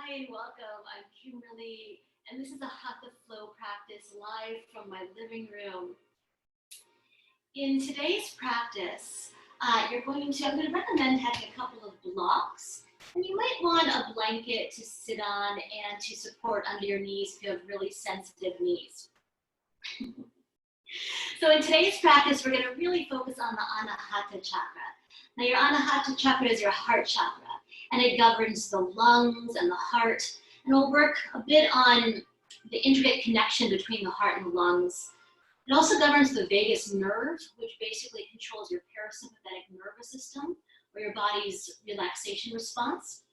Hi, welcome. I'm Kimberly, and this is a Hatha flow practice live from my living room. In today's practice, I'm going to recommend having a couple of blocks, and you might want a blanket to sit on and to support under your knees if you have really sensitive knees. So in today's practice, we're going to really focus on the Anahata chakra. Now your Anahata chakra is your heart chakra, and it governs the lungs and the heart, and we'll work a bit on the intricate connection between the heart and the lungs. It also governs the vagus nerve, which basically controls your parasympathetic nervous system, or your body's relaxation response.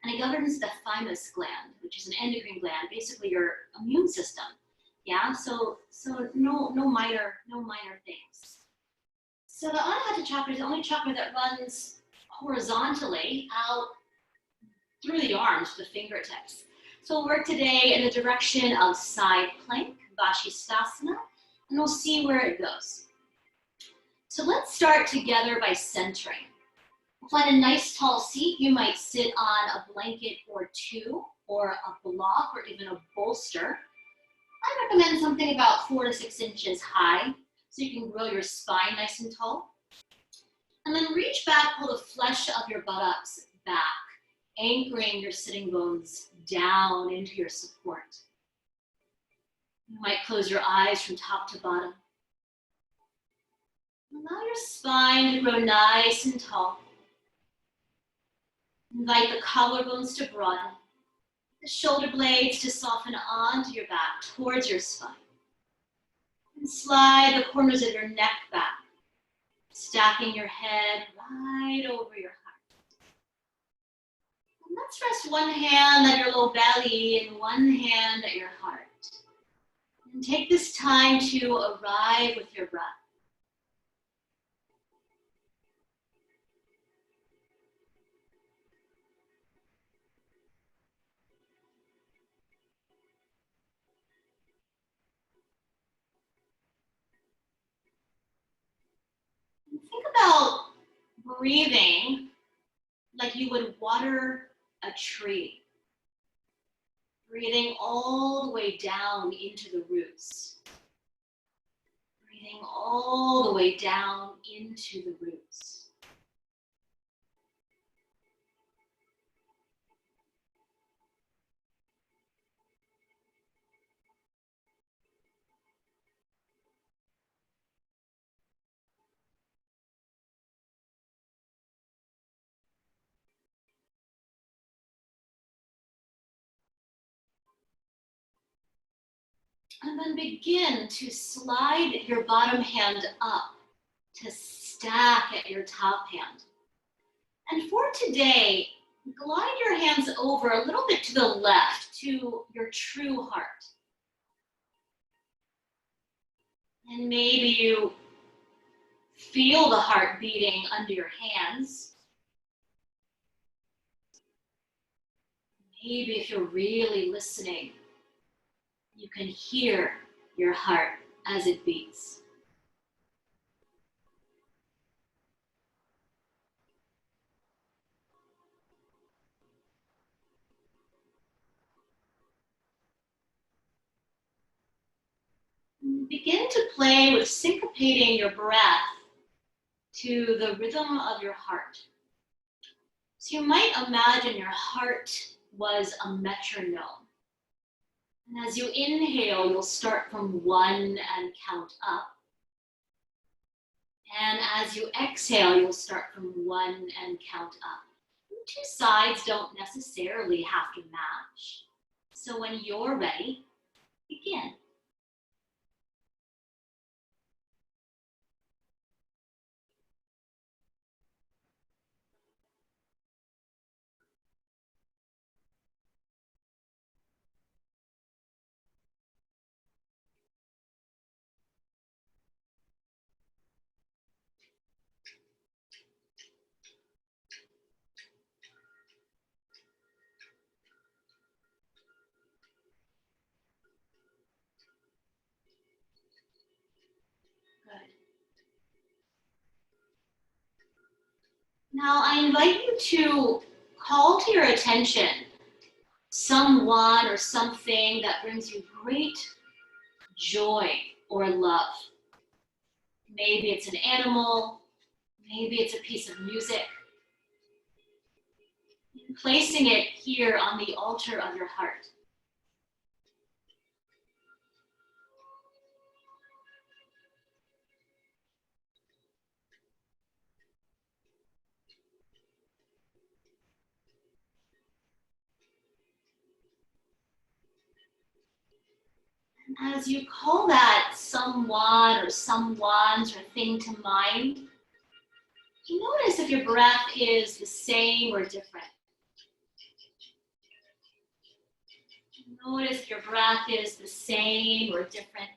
And it governs the thymus gland, which is an endocrine gland, basically your immune system. Yeah, so no minor things. So the Anahata chakra is the only chakra that runs horizontally out through the arms, the fingertips. So we'll work today in the direction of side plank, Vashisthasana, and we'll see where it goes. So let's start together by centering. Find a nice tall seat. You might sit on a blanket or two, or a block, or even a bolster. I recommend something about 4 to 6 inches high, so you can grow your spine nice and tall. And then reach back, pull the flesh of your buttocks back, anchoring your sitting bones down into your support. You might close your eyes from top to bottom. Allow your spine to grow nice and tall. Invite the collarbones to broaden, the shoulder blades to soften onto your back towards your spine. And slide the corners of your neck back, stacking your head right over your heart. And let's rest one hand at your low belly and one hand at your heart. And take this time to arrive with your breath. And think about breathing like you would water a tree. Breathing all the way down into the roots. Breathing all the way down into the roots. And then begin to slide your bottom hand up to stack at your top hand. And for today, glide your hands over a little bit to the left to your true heart. And maybe you feel the heart beating under your hands. Maybe if you're really listening, you can hear your heart as it beats. Begin to play with syncopating your breath to the rhythm of your heart. So you might imagine your heart was a metronome. And as you inhale, you'll start from 1 and count up. And as you exhale, you'll start from 1 and count up. The two sides don't necessarily have to match. So when you're ready, begin. Good. Now I invite you to call to your attention someone or something that brings you great joy or love. Maybe it's an animal, maybe it's a piece of music. Placing it here on the altar of your heart. As you call that someone or someone's or thing to mind, you notice if your breath is the same or different. Notice if your breath is the same or different.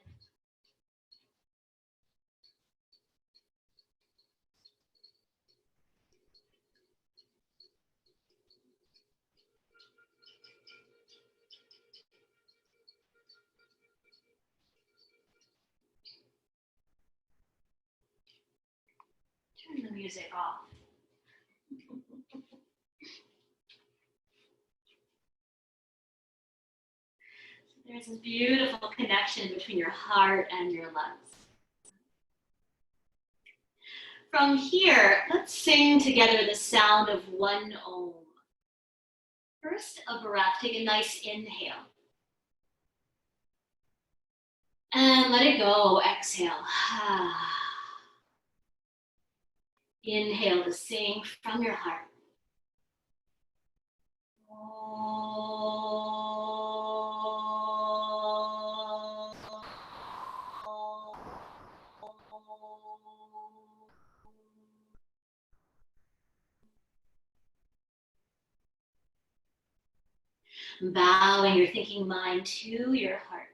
Turn the music off. There's this beautiful connection between your heart and your lungs. From here, let's sing together the sound of one Om. First, a breath. Take a nice inhale. And let it go. Exhale. Inhale to sing from your heart. Bowing your thinking mind to your heart.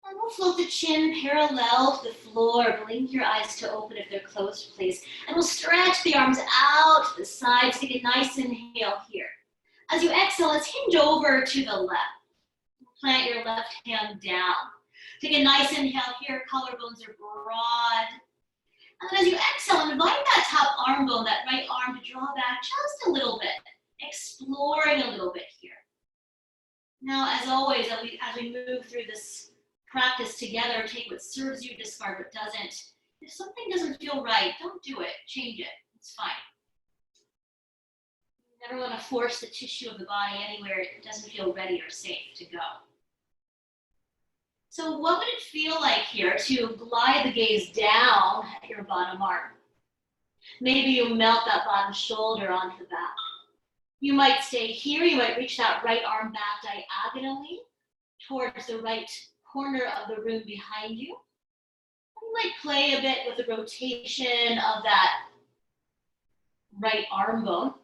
And we'll float the chin parallel to the floor. Blink your eyes to open if they're closed, please. And we'll stretch the arms out to the sides. Take a nice inhale here. As you exhale, let's hinge over to the left. Plant your left hand down. Take a nice inhale here. Collarbones are broad. And then as you exhale, invite that top arm bone, that right arm, to draw back just a little bit. Exploring a little bit here. Now, as always, as we move through this practice together, take what serves you, discard what doesn't. If something doesn't feel right, don't do it. Change it. It's fine. You never want to force the tissue of the body anywhere it doesn't feel ready or safe to go. So what would it feel like here to glide the gaze down at your bottom arm? Maybe you melt that bottom shoulder onto the back. You might stay here. You might reach that right arm back diagonally towards the right corner of the room behind you. You might play a bit with the rotation of that right arm bone.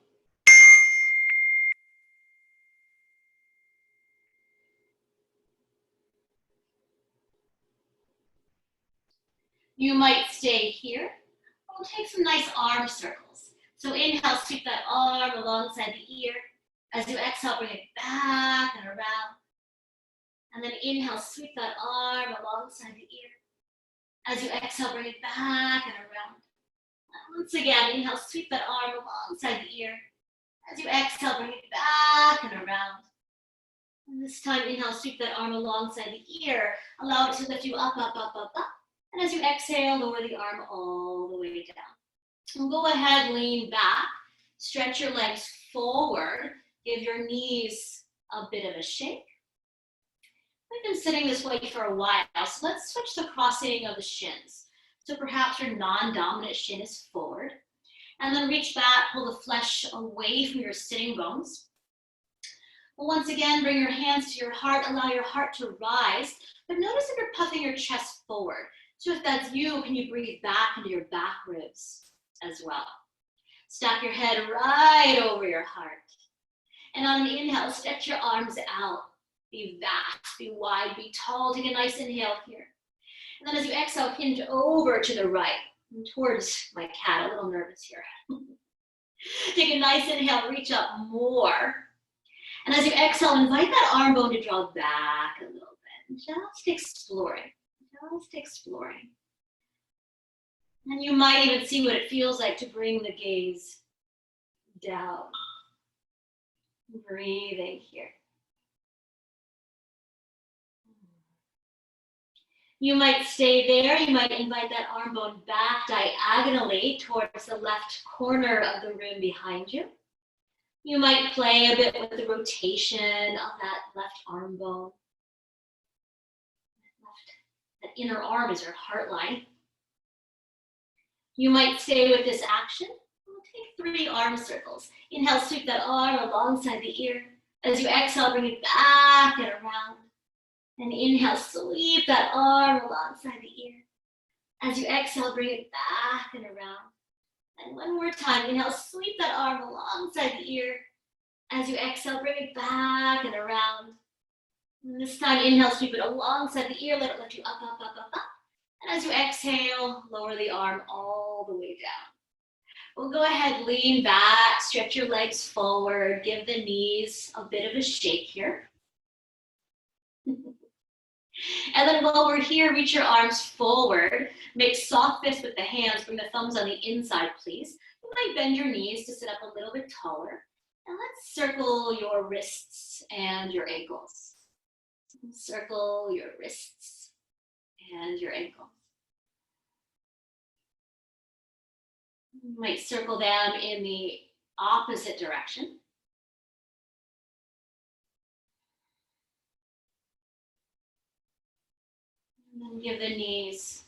You might stay here. We'll take some nice arm circles. So inhale, sweep that arm alongside the ear. As you exhale, bring it back and around. And then inhale, sweep that arm alongside the ear. As you exhale, bring it back and around. And once again, inhale, sweep that arm alongside the ear. As you exhale, bring it back and around. And this time, inhale, sweep that arm alongside the ear. Allow it to lift you up, up, up, up, up. And as you exhale, lower the arm all the way down. And go ahead, lean back. Stretch your legs forward. Give your knees a bit of a shake. We've been sitting this way for a while, so let's switch the crossing of the shins. So perhaps your non-dominant shin is forward. And then reach back, pull the flesh away from your sitting bones. Well, once again, bring your hands to your heart. Allow your heart to rise. But notice if you're puffing your chest forward. So if that's you, can you breathe back into your back ribs as well? Stack your head right over your heart. And on an inhale, stretch your arms out. Be vast, be wide, be tall. Take a nice inhale here. And then as you exhale, hinge over to the right. And towards my cat, a little nervous here. Take a nice inhale, reach up more. And as you exhale, invite that arm bone to draw back a little bit. Just exploring. Just exploring. And you might even see what it feels like to bring the gaze down. Breathing here. You might stay there. You might invite that arm bone back diagonally towards the left corner of the room behind you. You might play a bit with the rotation of that left arm bone. That inner arm is your heart line. You might stay with this action. We'll take 3 arm circles. Inhale, sweep that arm alongside the ear. As you exhale, bring it back and around. And inhale, sweep that arm alongside the ear. As you exhale, bring it back and around. And one more time, inhale, sweep that arm alongside the ear. As you exhale, bring it back and around. And this time, inhale, sweep it alongside the ear, let it lift you up, up, up, up, up. And as you exhale, lower the arm all the way down. We'll go ahead, lean back, stretch your legs forward, give the knees a bit of a shake here. And then while we're here, reach your arms forward. Make soft fists with the hands. Bring the thumbs on the inside, please. You might bend your knees to sit up a little bit taller. And let's circle your wrists and your ankles. Circle your wrists and your ankles. You might circle them in the opposite direction. And then give the knees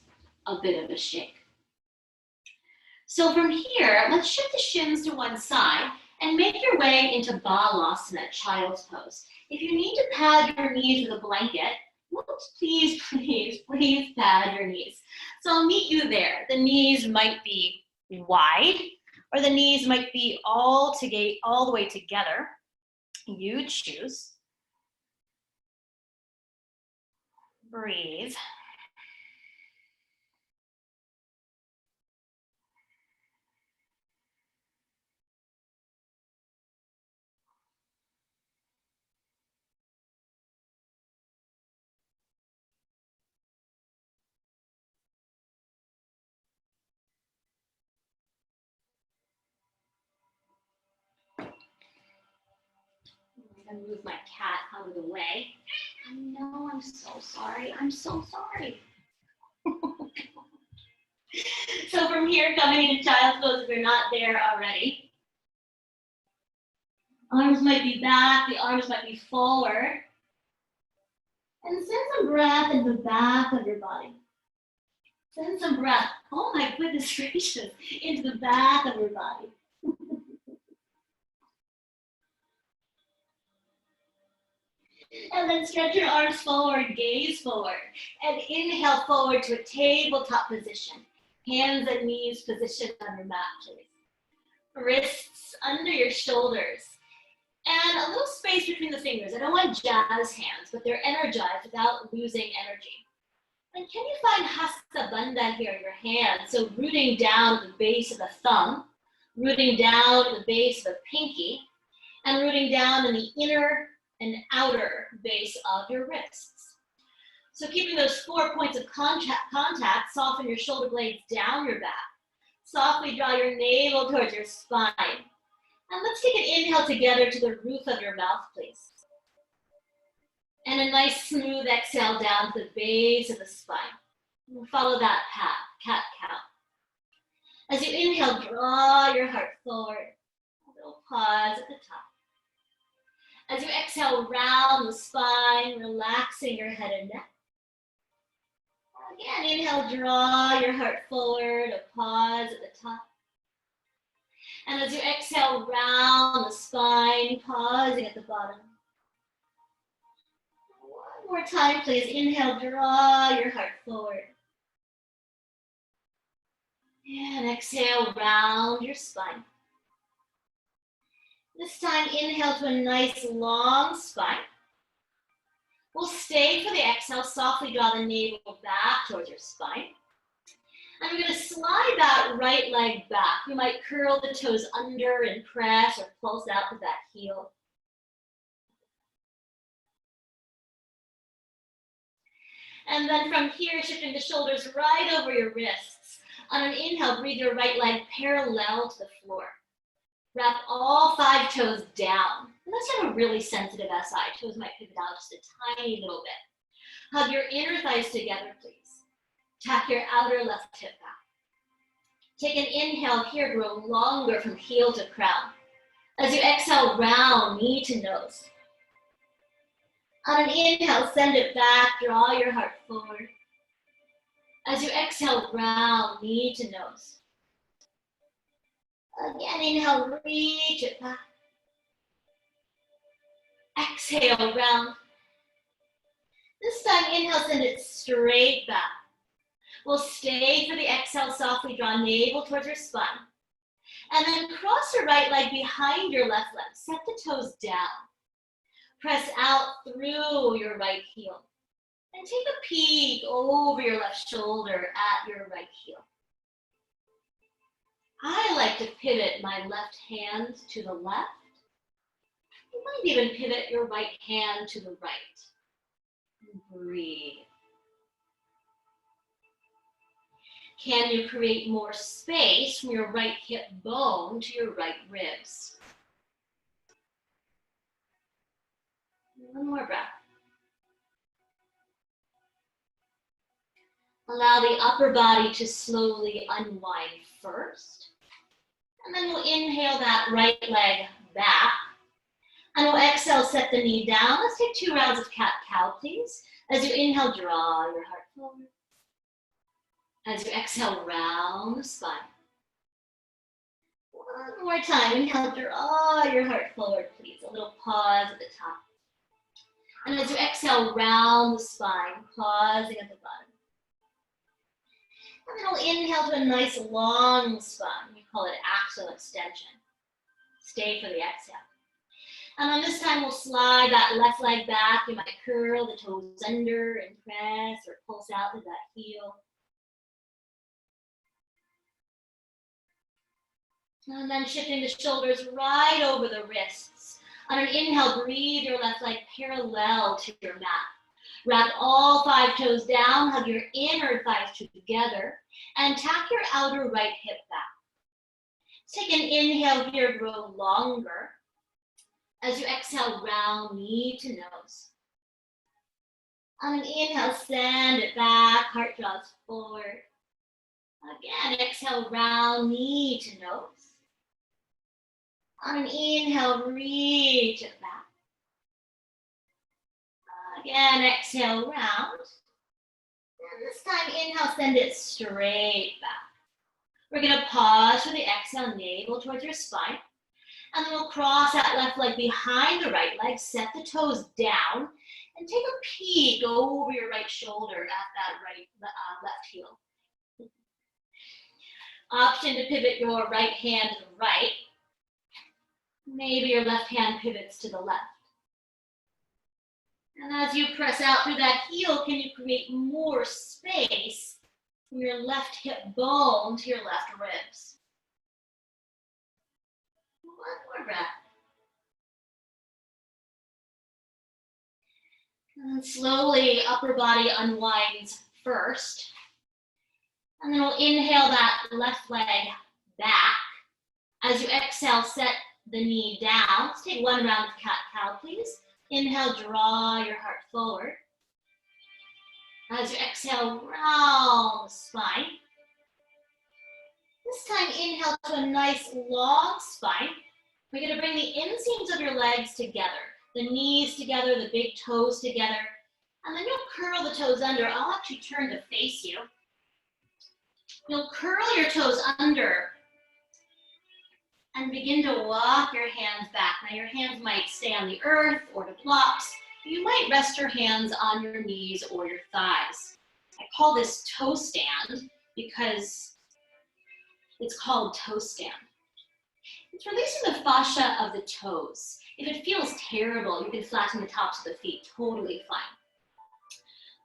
a bit of a shake. So from here, let's shift the shins to one side and make your way into Balasana, child's pose. If you need to pad your knees with a blanket, please, please, please pad your knees. So I'll meet you there. The knees might be wide, or the knees might be all the way together. You choose. Breathe. I'm gonna move my cat out of the way. I know, I'm so sorry. I'm so sorry. So from here, coming into child's pose, if you're not there already. Arms might be back, the arms might be forward. And send some breath into the back of your body. Send some breath, oh my goodness gracious, into the back of your body. And then stretch your arms forward, gaze forward. And inhale forward to a tabletop position. Hands and knees positioned on your mat, please. Wrists under your shoulders. And a little space between the fingers. I don't want jazz hands, but they're energized without losing energy. And can you find Hasta Bandha here in your hand? So rooting down at the base of the thumb, rooting down at the base of the pinky, and rooting down in the inner and outer base of your wrists. So keeping those 4 points of contact, soften your shoulder blades down your back. Softly draw your navel towards your spine. And let's take an inhale together to the roof of your mouth, please. And a nice smooth exhale down to the base of the spine. We'll follow that path, cat-cow. As you inhale, draw your heart forward. A little pause at the top. As you exhale, round the spine, relaxing your head and neck. Again, inhale, draw your heart forward, a pause at the top. And as you exhale, round the spine, pausing at the bottom. One more time, please. Inhale, draw your heart forward. And exhale, round your spine. This time, inhale to a nice long spine. We'll stay for the exhale. Softly draw the navel back towards your spine. And we're going to slide that right leg back. You might curl the toes under and press or pulse out with that heel. And then from here, shifting the shoulders right over your wrists. On an inhale, breathe your right leg parallel to the floor. Wrap all 5 toes down. Unless you have a really sensitive SI, toes might pivot out just a tiny little bit. Hug your inner thighs together, please. Tap your outer left hip back. Take an inhale here, grow longer from heel to crown. As you exhale, round, knee to nose. On an inhale, send it back, draw your heart forward. As you exhale, round, knee to nose. Again, inhale, reach it back. Exhale, round. This time, inhale, send it straight back. We'll stay for the exhale, softly draw navel towards your spine. And then cross your right leg behind your left leg. Set the toes down. Press out through your right heel. And take a peek over your left shoulder at your right heel. I like to pivot my left hand to the left. You might even pivot your right hand to the right. And breathe. Can you create more space from your right hip bone to your right ribs? One more breath. Allow the upper body to slowly unwind first. And then we'll inhale that right leg back. And we'll exhale, set the knee down. Let's take 2 rounds of cat-cow, please. As you inhale, draw your heart forward. As you exhale, round the spine. One more time. Inhale, draw your heart forward, please. A little pause at the top. And as you exhale, round the spine, pausing at the bottom. And then we'll inhale to a nice long spine. We call it axial extension. Stay for the exhale. And then this time we'll slide that left leg back. You might curl the toes under and press or pulse out with that heel. And then shifting the shoulders right over the wrists. On an inhale, breathe your left leg parallel to your mat. Wrap all 5 toes down, hug your inner thighs together, and tap your outer right hip back. Take an inhale here, grow longer. As you exhale, round knee to nose. On an inhale, send it back, heart draws forward. Again, exhale, round knee to nose. On an inhale, reach it back. Again, exhale, round. And this time, inhale, send it straight back. We're going to pause for the exhale, navel towards your spine. And then we'll cross that left leg behind the right leg, set the toes down, and take a peek over your right shoulder at that left heel. Option to pivot your right hand to the right. Maybe your left hand pivots to the left. And as you press out through that heel, can you create more space from your left hip bone to your left ribs? One more breath. And slowly, upper body unwinds first. And then we'll inhale that left leg back. As you exhale, set the knee down. Let's take 1 round of cat-cow, please. Inhale, draw your heart forward. As you exhale, round the spine. This time, inhale to a nice long spine. We're going to bring the inseams of your legs together. The knees together, the big toes together. And then you'll curl the toes under. I'll actually turn to face you. You'll curl your toes under and begin to walk your hands back. Now your hands might stay on the earth or the blocks. You might rest your hands on your knees or your thighs. I call this toe stand because it's called toe stand. It's releasing the fascia of the toes. If it feels terrible, you can flatten the tops of the feet, totally fine.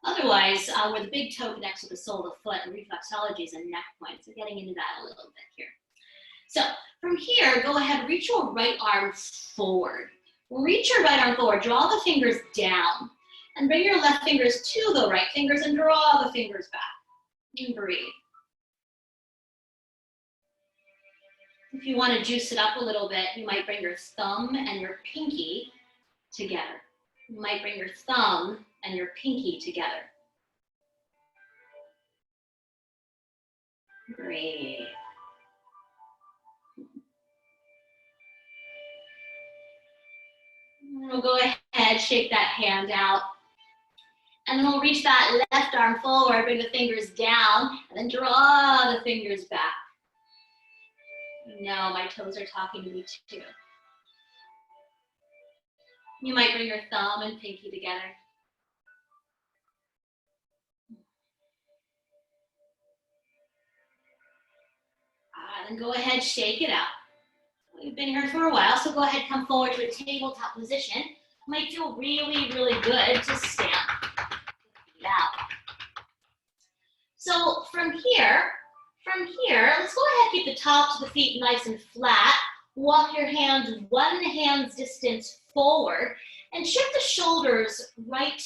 Otherwise, where the big toe connects with the sole of the foot and reflexology is a neck point. So getting into that a little bit here. So from here, go ahead, reach your right arm forward. Reach your right arm forward, draw the fingers down, and bring your left fingers to the right fingers and draw the fingers back. And breathe. If you want to juice it up a little bit, you might bring your thumb and your pinky together. You might bring your thumb and your pinky together. Breathe. We'll go ahead, shake that hand out. And then we'll reach that left arm forward, bring the fingers down, and then draw the fingers back. No, my toes are talking to me too. You might bring your thumb and pinky together. Then go ahead, shake it out. We've been here for a while, so go ahead, come forward to a tabletop position. It might feel really, really good to stand out. So from here, let's go ahead, keep the tops of the feet nice and flat. Walk your hands one hand's distance forward and shift the shoulders right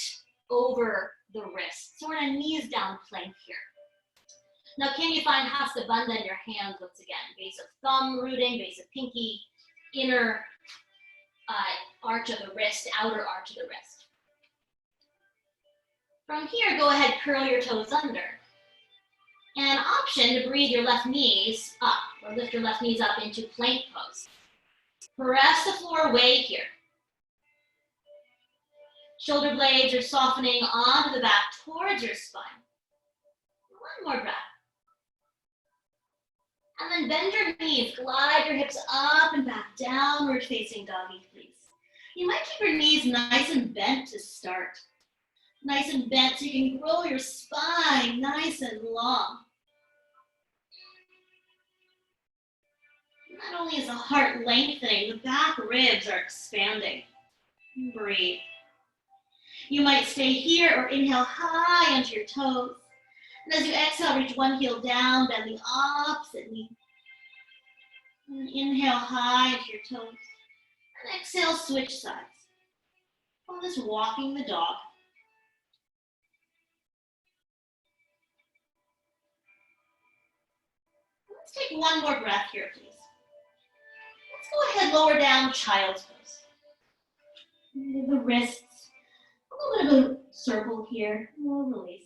over the wrists. So we're in a knees down plank here. Now, can you find Hatha Bandha in your hands once again? Base of thumb rooting, base of pinky, inner arch of the wrist, outer arch of the wrist. From here, go ahead, curl your toes under. And option to breathe your left knees up, or lift your left knees up into plank pose. Press the floor away here. Shoulder blades are softening onto the back towards your spine. One more breath. And then bend your knees, glide your hips up and back, downward facing doggy, please. You might keep your knees nice and bent to start. Nice and bent so you can grow your spine nice and long. Not only is the heart lengthening, the back ribs are expanding. Breathe. You might stay here or inhale high onto your toes. And as you exhale, reach one heel down, bend the opposite knee. And inhale high into your toes. And exhale, switch sides. Call this walking the dog. Let's take one more breath here, please. Let's go ahead, lower down, child's pose. The wrists, a little bit of a circle here, we'll release.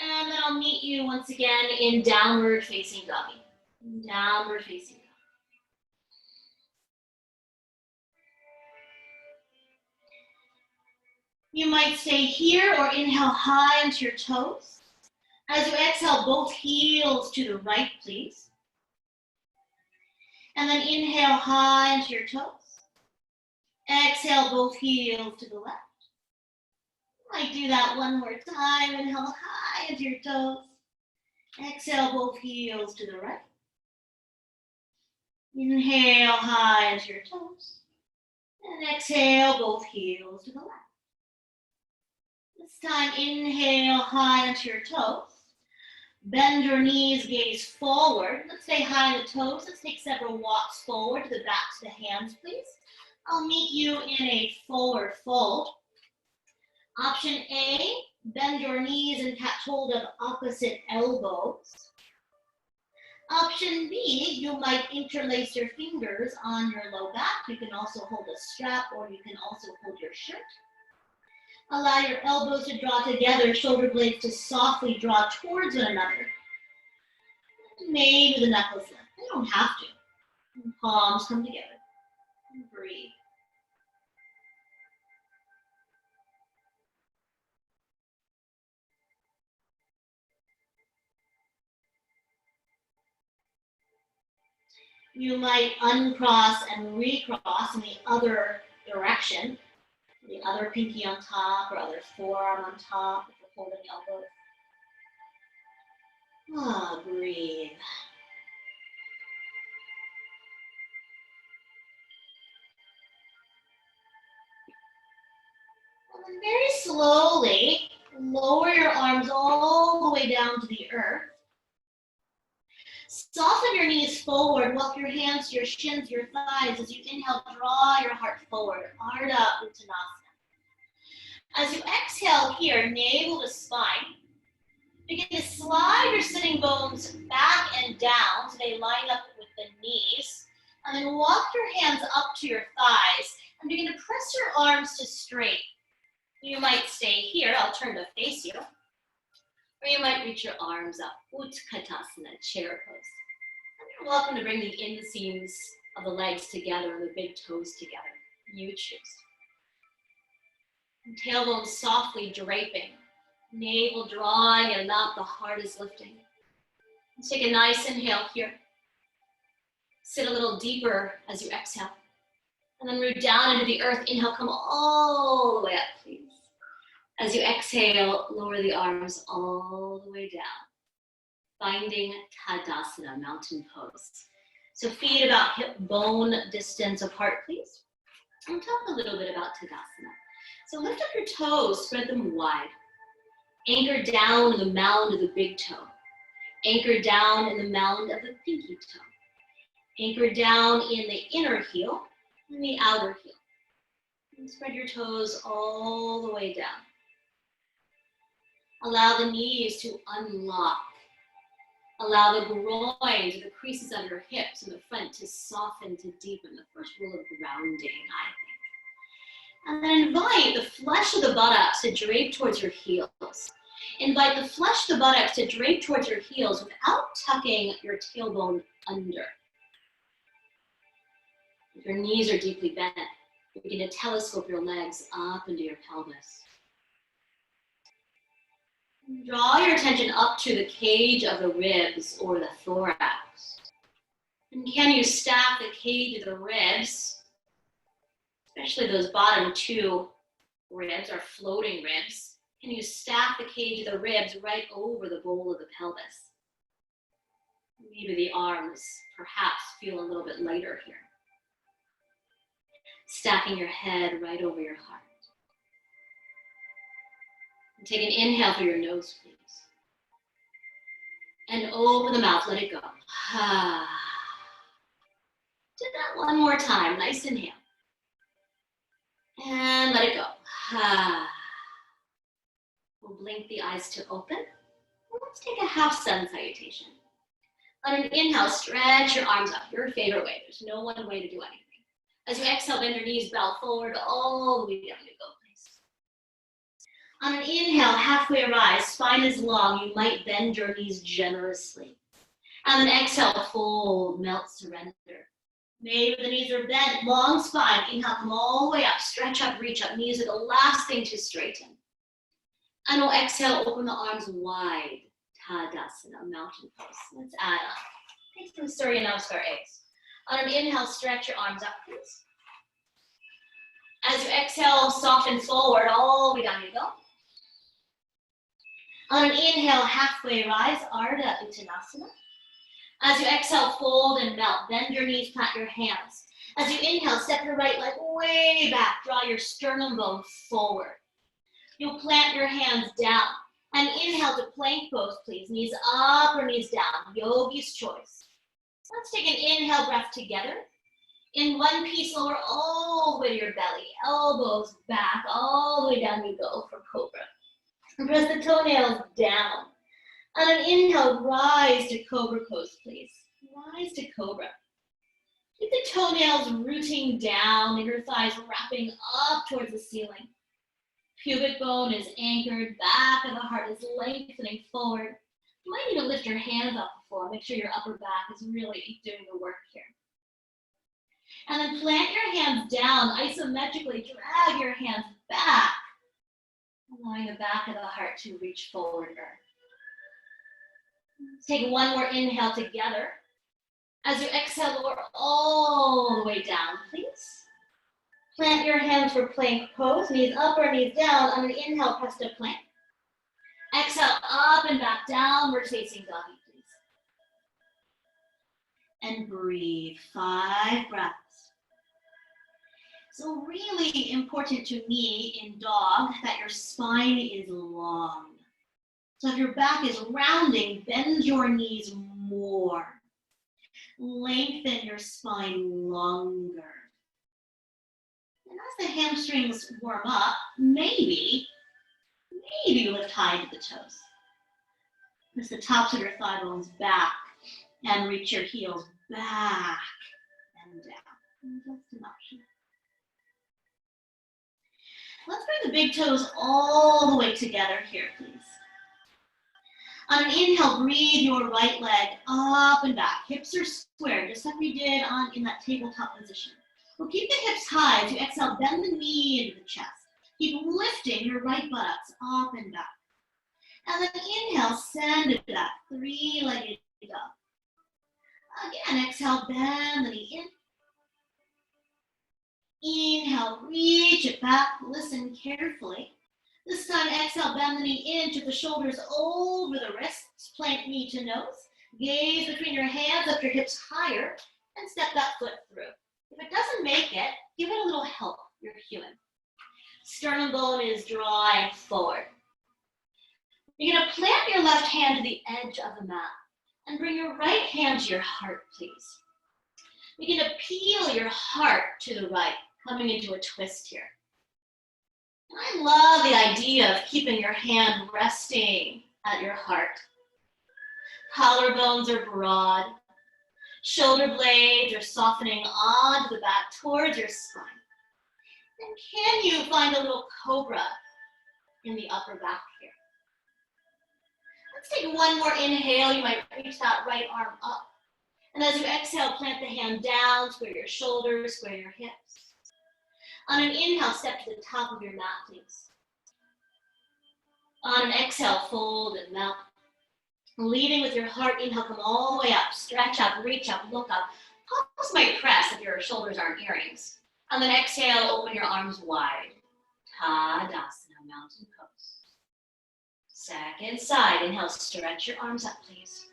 And then I'll meet you once again in downward facing doggy. Downward facing dog. You might stay here or inhale high into your toes. As you exhale, both heels to the right, please. And then inhale high into your toes. Exhale, both heels to the left. Might do that one more time. Inhale high into your toes. Exhale, both heels to the right. Inhale high into your toes. And exhale, both heels to the left. This time, inhale high into your toes. Bend your knees, gaze forward. Let's stay high on the toes. Let's take several walks forward to the backs of the hands, please. I'll meet you in a forward fold. Option A, bend your knees and catch hold of opposite elbows. Option B, you might interlace your fingers on your low back. You can also hold a strap or you can also hold your shirt. Allow your elbows to draw together, shoulder blades to softly draw towards one another. Maybe the knuckles lift. They don't have to. And palms come together. And breathe. You might uncross and recross in the other direction. The other pinky on top or other forearm on top if you're holding elbows. Breathe. And then very slowly, lower your arms all the way down to the earth. Soften your knees forward. Walk your hands to your shins, your thighs. As you inhale, draw your heart forward. Ardha Uttanasana. As you exhale here, navel to spine, begin to slide your sitting bones back and down so they line up with the knees. And then walk your hands up to your thighs and begin to press your arms to straight. You might stay here. I'll turn to face you. Or you might reach your arms up. Utkatasana, chair pose. And you're welcome to bring the inseams of the legs together and the big toes together. You choose. And tailbone softly draping. Navel drawing and mouth, the heart is lifting. Let's take a nice inhale here. Sit a little deeper as you exhale. And then root down into the earth. Inhale, come all the way up, please. As you exhale, lower the arms all the way down. Finding Tadasana, mountain pose. So feet about hip bone distance apart, please. And talk a little bit about Tadasana. So lift up your toes, spread them wide. Anchor down in the mound of the big toe. Anchor down in the mound of the pinky toe. Anchor down in the inner heel and the outer heel. And spread your toes all the way down. Allow the knees to unlock. Allow the groins, the creases under your hips and the front to soften, to deepen. The first rule of grounding, I think. And then invite the flesh of the buttocks to drape towards your heels. Invite the flesh of the buttocks to drape towards your heels without tucking your tailbone under. If your knees are deeply bent, begin to telescope your legs up into your pelvis. Draw your attention up to the cage of the ribs or the thorax. And can you stack the cage of the ribs, especially those bottom two ribs or floating ribs? Can you stack the cage of the ribs right over the bowl of the pelvis? Maybe the arms perhaps feel a little bit lighter here. Stacking your head right over your heart. And take an inhale through your nose, please. And open the mouth, let it go. Do that one more time, nice inhale. And let it go. We'll blink the eyes to open. Let's take a half sun salutation. On an inhale, stretch your arms up, your favorite way. There's no one way to do anything. As you exhale, bend your knees, bow forward, all the way down you go, please. On an inhale, halfway rise, spine is long. You might bend your knees generously. And then exhale, fold, melt, surrender. Maybe the knees are bent, long spine. Inhale, come all the way up, stretch up, reach up. Knees are the last thing to straighten. And we'll exhale, open the arms wide. Tadasana, mountain pose. Let's add up. Take some Surya Namaskar eggs. On an inhale, stretch your arms up, please. As you exhale, soften forward, all the way down you go. On an inhale, halfway rise, Ardha Uttanasana. As you exhale, fold and melt. Bend your knees, plant your hands. As you inhale, step your right leg way back. Draw your sternum bone forward. You'll plant your hands down. And inhale to plank pose, please. Knees up or knees down. Yogi's choice. Let's take an inhale breath together. In one piece, lower all the way to your belly. Elbows back, all the way down you go for cobra. And press the toenails down. On an inhale, rise to cobra pose, please. Rise to cobra. Keep the toenails rooting down, inner thighs wrapping up towards the ceiling. Pubic bone is anchored, back of the heart is lengthening forward. You might need to lift your hands up before. Make sure your upper back is really doing the work here. And then plant your hands down, isometrically drag your hands back, allowing the back of the heart to reach forward. Let's take one more inhale together. As you exhale, lower all the way down, please. Plant your hands for plank pose, knees up or knees down. On an inhale, press to plank. Exhale, up and back, downward facing doggy, please. And breathe, 5 breaths. So really important to me in dog that your spine is long. So if your back is rounding, bend your knees more. Lengthen your spine longer. And as the hamstrings warm up, maybe lift high to the toes. Press the tops of your thigh bones back and reach your heels back and down. Just an option. Let's bring the big toes all the way together here, please. On an inhale, breathe your right leg up and back. Hips are square, just like we did in that tabletop position. We'll keep the hips high. As you exhale, bend the knee into the chest. Keep lifting your right buttocks up and back. And then inhale, send it back, three-legged dog. Again, exhale, bend the knee in. Inhale, reach it back, listen carefully. This time, exhale, bend the knee in, tip the shoulders over the wrists, plank knee to nose. Gaze between your hands, up your hips higher, and step that foot through. If it doesn't make it, give it a little help, you're human. Sternum bone is drawing forward. You're gonna plant your left hand to the edge of the mat and bring your right hand to your heart, please. You're gonna peel your heart to the right, coming into a twist here. I love the idea of keeping your hand resting at your heart. Collarbones are broad. Shoulder blades are softening onto the back towards your spine. And can you find a little cobra in the upper back here? Let's take one more inhale. You might reach that right arm up. And as you exhale, plant the hand down, square your shoulders, square your hips. On an inhale, step to the top of your mat, please. On an exhale, fold and melt. Leading with your heart, inhale, come all the way up. Stretch up, reach up, look up. Palms might press if your shoulders aren't earrings. And then exhale, open your arms wide. Tadasana, mountain pose. Second side, inhale, stretch your arms up, please.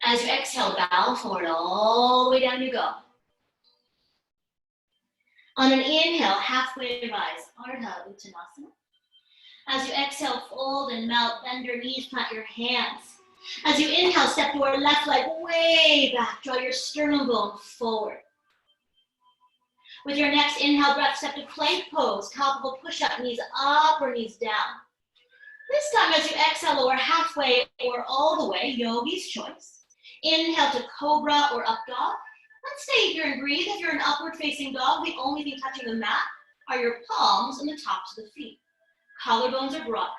As you exhale, bow forward, all the way down you go. On an inhale, halfway rise, Ardha Uttanasana. As you exhale, fold and melt, bend your knees, plant your hands. As you inhale, step your left leg way back, draw your sternum bone forward. With your next inhale breath, step to plank pose, top of a push-up, knees up or knees down. This time, as you exhale, lower halfway or all the way, yogi's choice. Inhale to cobra or up dog. Let's stay here and breathe. If you're an upward facing dog, the only thing touching the mat are your palms and the tops of the feet. Collarbones are broad.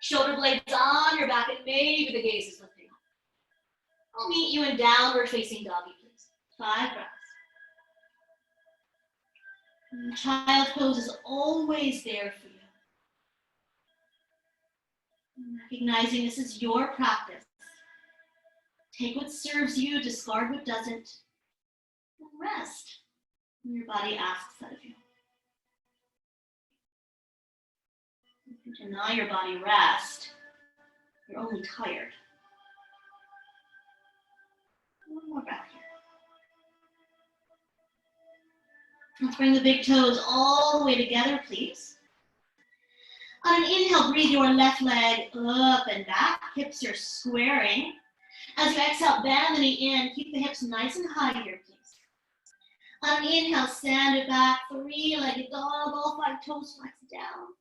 Shoulder blades on your back, and maybe the gaze is lifting up. I'll meet you in downward facing doggy, please. 5 breaths. And child pose is always there for you. Recognizing this is your practice. Take what serves you, discard what doesn't. And rest when your body asks that of you. If you deny your body rest, you're only tired. One more breath here. Let's bring the big toes all the way together, please. On an inhale, breathe your left leg up and back. Hips are squaring. As you exhale, bend the knee in. Keep the hips nice and high here, please. On an inhale, send it back. 3-legged dog, all 5 toes flex down.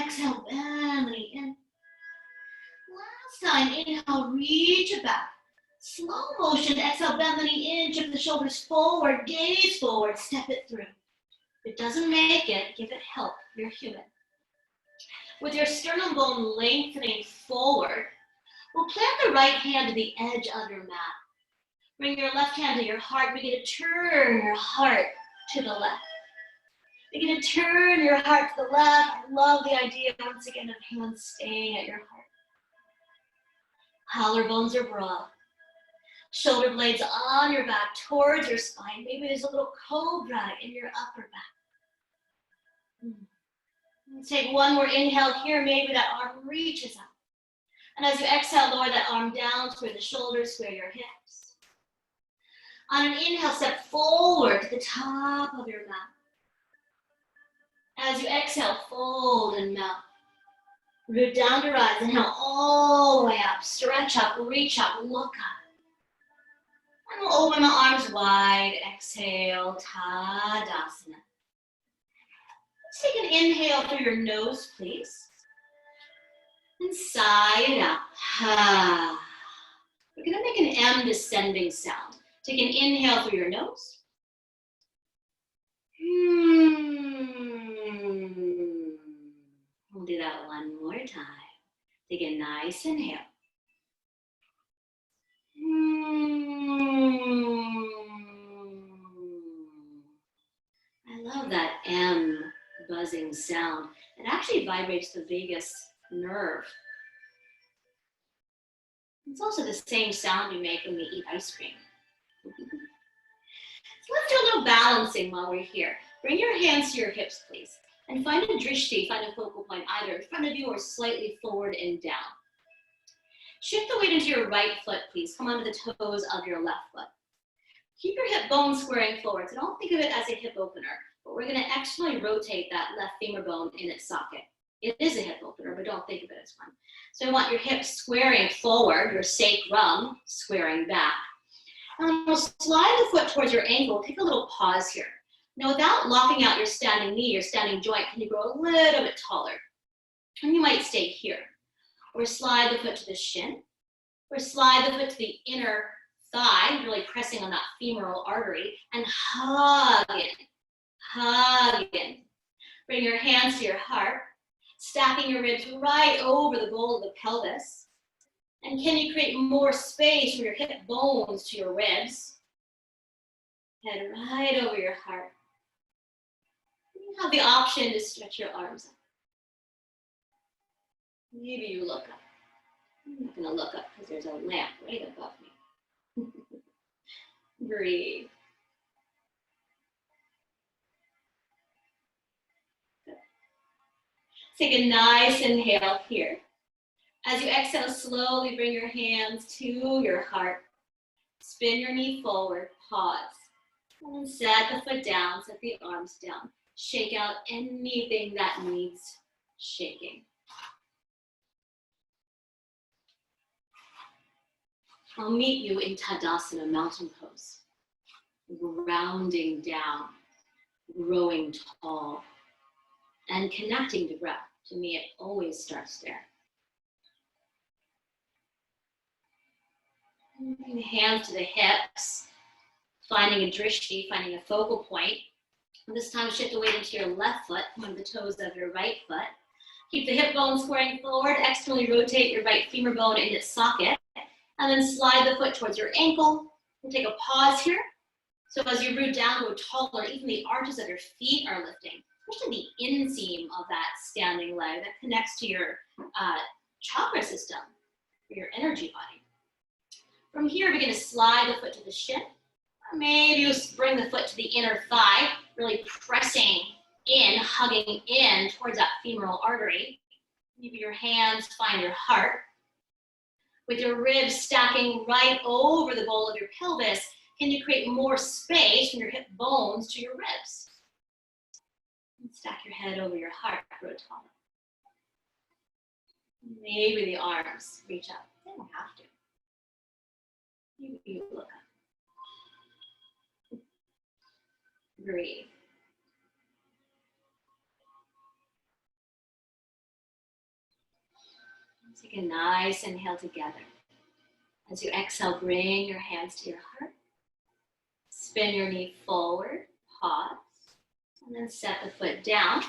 Exhale, bend the knee in. Last time, inhale, reach it back. Slow motion, exhale, bend the knee in, tip the shoulders forward, gaze forward, step it through. If it doesn't make it, give it help, you're human. With your sternum bone lengthening forward, we'll plant the right hand to the edge of your mat. Bring your left hand to your heart. Begin to turn your heart to the left. Begin to turn your heart to the left. I love the idea, once again, of hands staying at your heart. Collarbones are broad. Shoulder blades on your back towards your spine. Maybe there's a little cobra in your upper back. Let's take one more inhale here. Maybe that arm reaches up. And as you exhale, lower that arm down, square the shoulders, square your hips. On an inhale, step forward to the top of your mat. As you exhale, fold and melt. Root down to rise. Inhale all the way up. Stretch up, reach up, look up. And we'll open the arms wide. Exhale, Tadasana. Let's take an inhale through your nose, please. And sigh it out. Ha. We're gonna make an M descending sound. Take an inhale through your nose. We'll do that one more time. Take a nice inhale. I love that M buzzing sound. It actually vibrates the vagus nerve. It's also the same sound we make when we eat ice cream. So let's do a little balancing while we're here. Bring your hands to your hips, please. And find a drishti, find a focal point either in front of you or slightly forward and down. Shift the weight into your right foot, please. Come onto the toes of your left foot. Keep your hip bone squaring forward. So don't think of it as a hip opener, but we're gonna externally rotate that left femur bone in its socket. It is a hip opener, but don't think of it as one. So I want your hips squaring forward, your sacrum squaring back. And we'll slide the foot towards your ankle. Take a little pause here. Now, without locking out your standing knee, your standing joint, can you grow a little bit taller? And you might stay here. Or slide the foot to the shin. Or slide the foot to the inner thigh, really pressing on that femoral artery, and hug in. Hug in. Bring your hands to your heart, stacking your ribs right over the bowl of the pelvis. And can you create more space from your hip bones to your ribs? Head right over your heart. You have the option to stretch your arms up. Maybe you look up. I'm not going to look up because there's a lamp right above me. Breathe. Good. Take a nice inhale here. As you exhale, slowly bring your hands to your heart. Spin your knee forward, pause. And then set the foot down, set the arms down. Shake out anything that needs shaking. I'll meet you in Tadasana, mountain pose. Rounding down, growing tall, and connecting to breath. To me, it always starts there. Bring the hands to the hips, finding a drishti, finding a focal point. And this time, shift the weight into your left foot, one of the toes of your right foot. Keep the hip bone squaring forward, externally rotate your right femur bone in its socket, and then slide the foot towards your ankle. We'll take a pause here. So as you root down, go taller, even the arches of your feet are lifting, especially the inseam of that standing leg that connects to your chakra system, or your energy body. From here, begin to slide the foot to the shin. Or maybe you bring the foot to the inner thigh, really pressing in, hugging in towards that femoral artery. Maybe your hands find your heart. With your ribs stacking right over the bowl of your pelvis, can you create more space from your hip bones to your ribs? And stack your head over your heart, grow taller. Maybe the arms reach up. They don't have to. Maybe you look up. Breathe. Take a nice inhale together. As you exhale, bring your hands to your heart. Spin your knee forward, pause, and then set the foot down.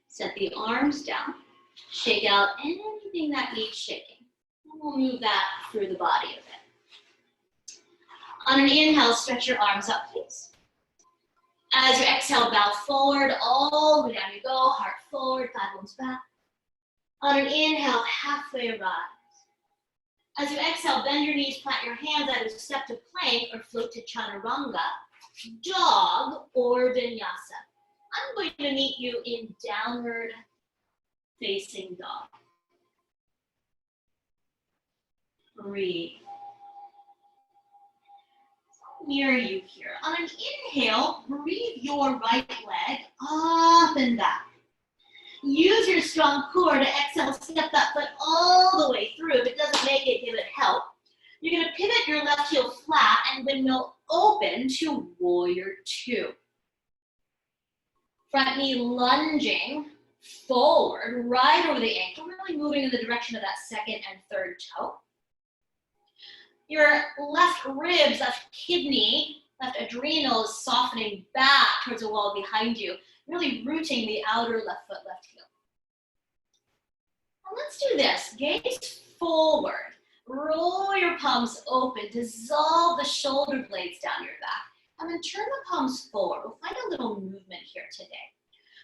Set the arms down. Shake out anything that needs shaking. And we'll move that through the body a bit. On an inhale, stretch your arms up, please. As you exhale, bow forward, all the way down you go. Heart forward, thigh bones back. On an inhale, halfway rise. As you exhale, bend your knees, plant your hands, either step to plank or float to chaturanga, dog, or vinyasa. I'm going to meet you in downward facing dog. Breathe. Near you here. On an inhale, breathe your right leg up and back. Use your strong core to exhale, step that foot all the way through. If it doesn't make it, give it help. You're gonna pivot your left heel flat and windmill open to warrior two. Front knee lunging forward, right over the ankle, really moving in the direction of that second and third toe. Your left ribs, left kidney, left adrenals softening back towards the wall behind you, really rooting the outer left foot, left heel. Now let's do this. Gaze forward. Roll your palms open. Dissolve the shoulder blades down your back. And then turn the palms forward. We'll find a little movement here today.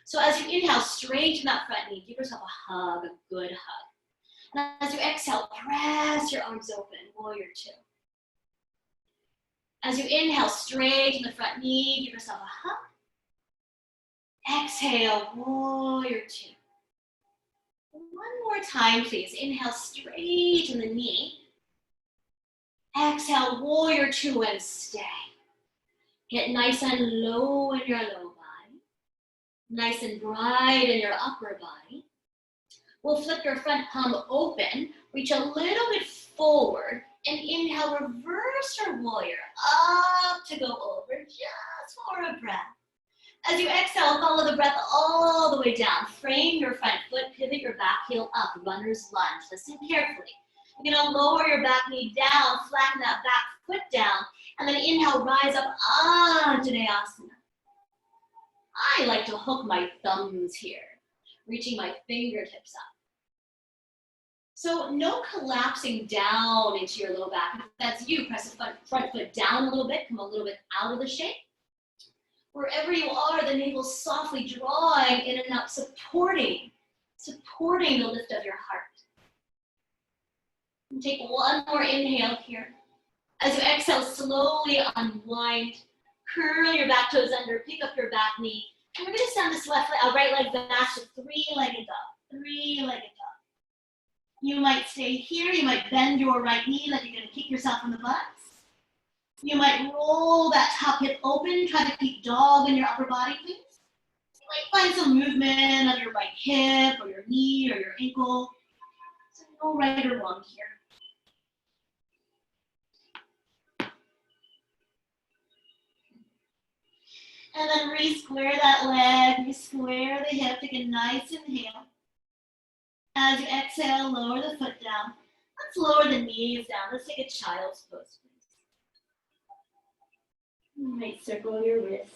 So as you inhale, straighten that front knee. Give yourself a hug, a good hug. And as you exhale, press your arms open, warrior two. As you inhale, straighten the front knee. Give yourself a hug. Exhale, warrior two. One more time, please. Inhale, straighten the knee. Exhale, warrior two, and stay. Get nice and low in your low body. Nice and bright in your upper body. We'll flip your front palm open. Reach a little bit forward. And inhale, reverse your warrior. Up to go over, just for a breath. As you exhale, follow the breath all the way down. Frame your front foot, pivot your back heel up, runner's lunge. Listen carefully. You're gonna lower your back knee down, flatten that back foot down, and then inhale, rise up, Anjaneyasana. I like to hook my thumbs here, reaching my fingertips up. So no collapsing down into your low back. If that's you, press the front foot down a little bit, come a little bit out of the shape. Wherever you are, the navel softly drawing in and out, supporting the lift of your heart. And take one more inhale here. As you exhale, slowly unwind. Curl your back toes under, pick up your back knee. And we're gonna send this right leg back to three-legged dog, three-legged dog. You might stay here, you might bend your right knee like you're gonna kick yourself in the butt. You might roll that top hip open, try to keep dog in your upper body, please. You might find some movement of your right hip or your knee or your ankle. So no right or wrong here. And then re-square that leg, re-square the hip, take a nice inhale. As you exhale, lower the foot down. Let's lower the knees down. Let's take a child's pose, please. You might circle your wrists.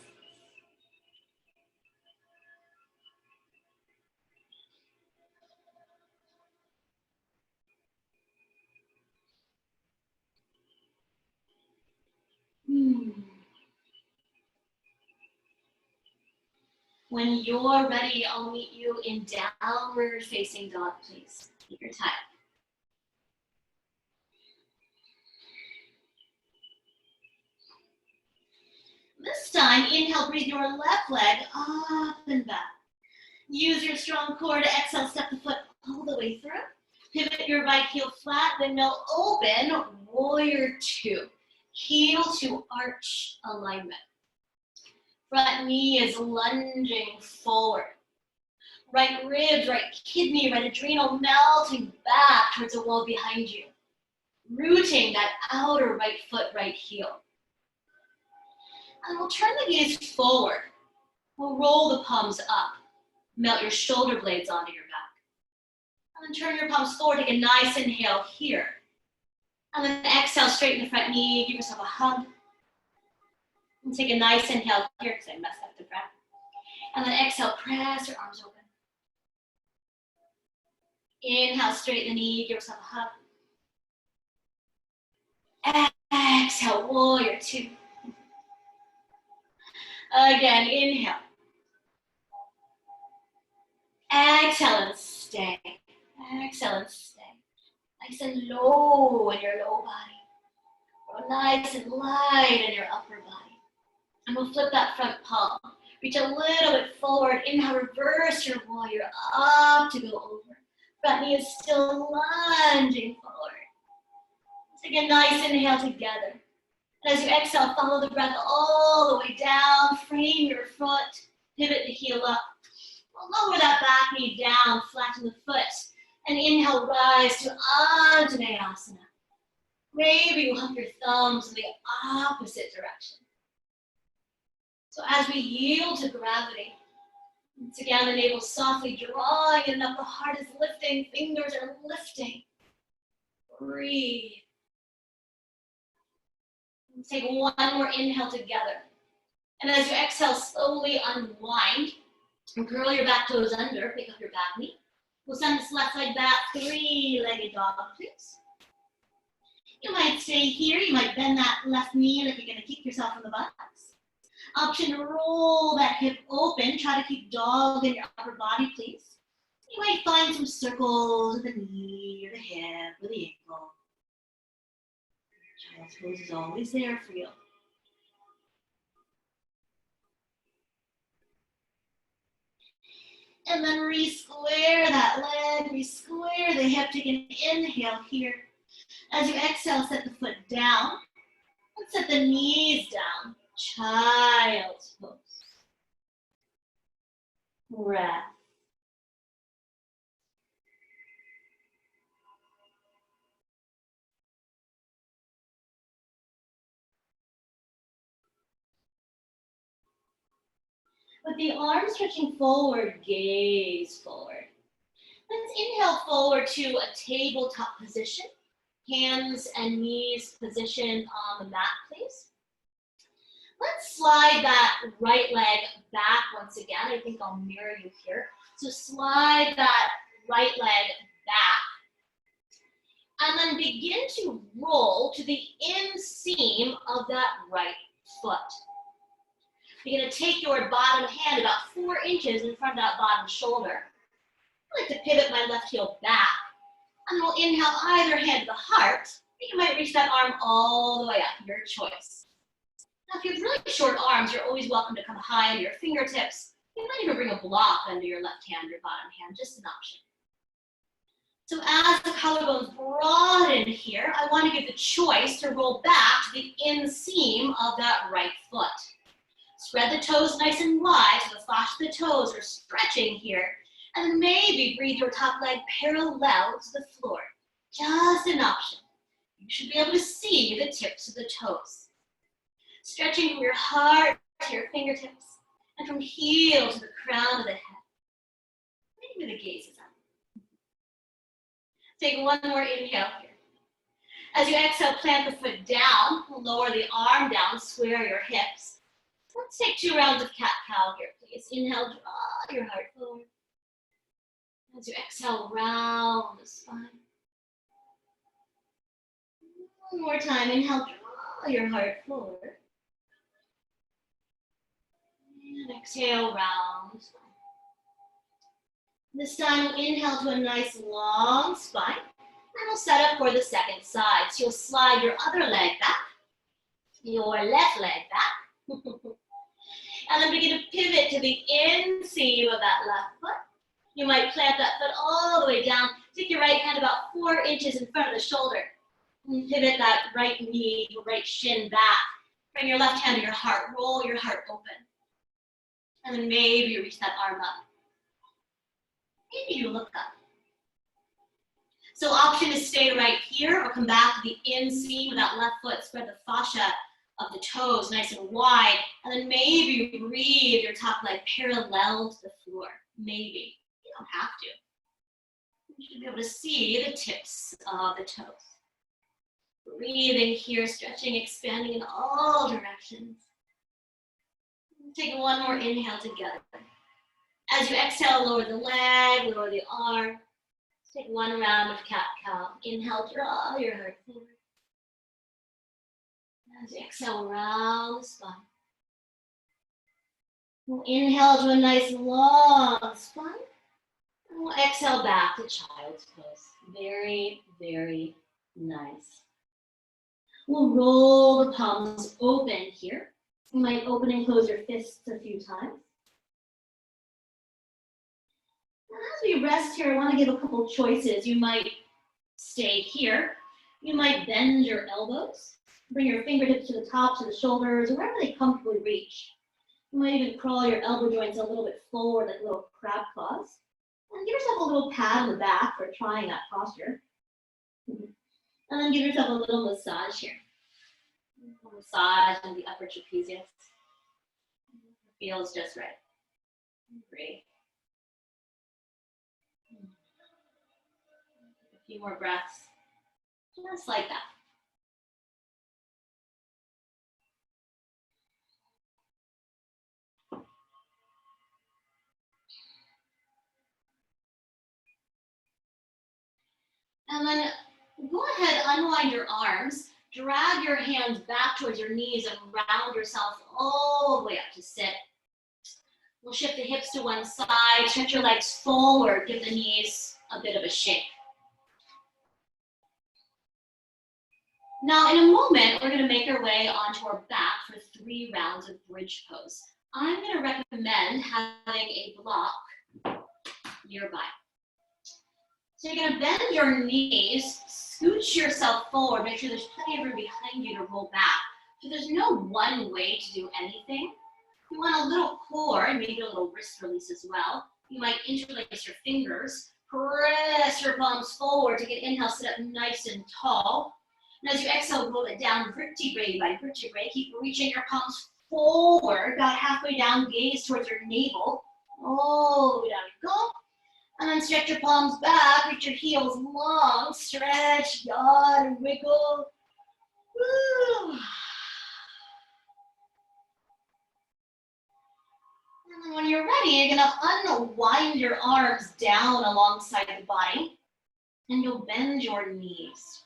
When you're ready, I'll meet you in downward facing dog, please. Take your time. This time, inhale, breathe your left leg up and back. Use your strong core to exhale, step the foot all the way through. Pivot your right heel flat, then no open, warrior two. Heel to arch alignment. Front knee is lunging forward. Right ribs, right kidney, right adrenal melting back towards the wall behind you. Rooting that outer right foot, right heel. And we'll turn the gaze forward. We'll roll the palms up. Melt your shoulder blades onto your back. And then turn your palms forward, take a nice inhale here. And then exhale, straighten the front knee, give yourself a hug. And take a nice inhale here, because I messed up the breath. And then exhale, press your arms open. Inhale, straighten the knee, give yourself a hug. Exhale, warrior two. Again, inhale. Exhale and stay. Exhale and stay. Nice and low in your low body. Or nice and light in your upper body. And we'll flip that front palm. Reach a little bit forward. Inhale, reverse your warrior up to go over. Front knee is still lunging forward. Take a nice inhale together. And as you exhale, follow the breath all the way down. Frame your foot. Pivot the heel up. Lower that back knee down. Flatten the foot. And inhale, rise to Anjaneyasana. Maybe you hump your thumbs in the opposite direction. So as we yield to gravity, once again, the navel softly drawing and up, the heart is lifting, fingers are lifting. Breathe. And take one more inhale together. And as you exhale, slowly unwind and curl your back toes under, pick up your back knee. We'll send this left leg back, three-legged dog, please. You might stay here, you might bend that left knee like you're gonna kick yourself in the buttocks. Option to roll that hip open, try to keep dog in your upper body, please. You might find some circles with the knee or the hip or the ankle. Child's pose is always there for you. And then re-square that leg, re-square the hip, take an inhale here. As you exhale, set the foot down and set the knees down. Child's pose. Breath. With the arms stretching forward, gaze forward. Let's inhale forward to a tabletop position. Hands and knees positioned on the mat, please. Let's slide that right leg back once again. I think I'll mirror you here. So slide that right leg back. And then begin to roll to the inseam of that right foot. You're going to take your bottom hand about 4 inches in front of that bottom shoulder. I like to pivot my left heel back. And we'll inhale either hand to the heart. You might reach that arm all the way up, your choice. Now, if you have really short arms, you're always welcome to come high on your fingertips. You might even bring a block under your left hand or bottom hand, just an option. So as the collarbones broaden here, I want to give the choice to roll back to the inseam of that right foot. Spread the toes nice and wide so the fascia of the toes are stretching here. And then maybe breathe your top leg parallel to the floor. Just an option. You should be able to see the tips of the toes. Stretching from your heart to your fingertips and from heel to the crown of the head. Maybe the gaze is up. Take one more inhale here. As you exhale, plant the foot down, lower the arm down, square your hips. Let's take 2 rounds of cat-cow here, please. Inhale, draw your heart forward. As you exhale, round the spine. One more time, inhale, draw your heart forward. And exhale, round the spine. This time, inhale to a nice long spine. And we'll set up for the second side. So you'll slide your other leg back, your left leg back. And then begin to pivot to the inseam of that left foot. You might plant that foot all the way down. Take your right hand about 4 inches in front of the shoulder. And pivot that right knee, your right shin back. Bring your left hand to your heart. Roll your heart open. And then maybe you reach that arm up. Maybe you look up. So option is stay right here or come back to the inseam of that left foot. Spread the fascia of the toes nice and wide. And then maybe you breathe your top leg parallel to the floor. Maybe. You don't have to. You should be able to see the tips of the toes. Breathing here, stretching, expanding in all directions. Take one more inhale together. As you exhale, lower the leg, lower the arm. Take one round of cat-cow. Inhale, draw your heart forward. As you exhale, round the spine. We'll inhale to a nice long spine. And we'll exhale back to child's pose. Very, very nice. We'll roll the palms open here. You might open and close your fists a few times. And as we rest here, I want to give a couple choices. You might stay here. You might bend your elbows. Bring your fingertips to the tops of the shoulders, or wherever they comfortably reach. You might even crawl your elbow joints a little bit forward, like little crab claws. And give yourself a little pat on the back for trying that posture. And then give yourself a little massage here. A little massage in the upper trapezius. Feels just right. Great. A few more breaths, just like that. And then go ahead, unwind your arms, drag your hands back towards your knees and round yourself all the way up to sit. We'll shift the hips to one side, stretch your legs forward, give the knees a bit of a shake. Now in a moment, we're gonna make our way onto our back for 3 rounds of bridge pose. I'm gonna recommend having a block nearby. So you're gonna bend your knees, scooch yourself forward, make sure there's plenty of room behind you to roll back. So there's no one way to do anything. If you want a little core and maybe a little wrist release as well, you might interlace your fingers, press your palms forward, take an inhale, sit up nice and tall. And as you exhale, roll it down vertebrae by vertebrae. Keep reaching your palms forward, about halfway down, gaze towards your navel. All the way down you go. And then stretch your palms back, reach your heels long, stretch, yawn, wiggle. Woo. And then when you're ready, you're gonna unwind your arms down alongside the body, and you'll bend your knees.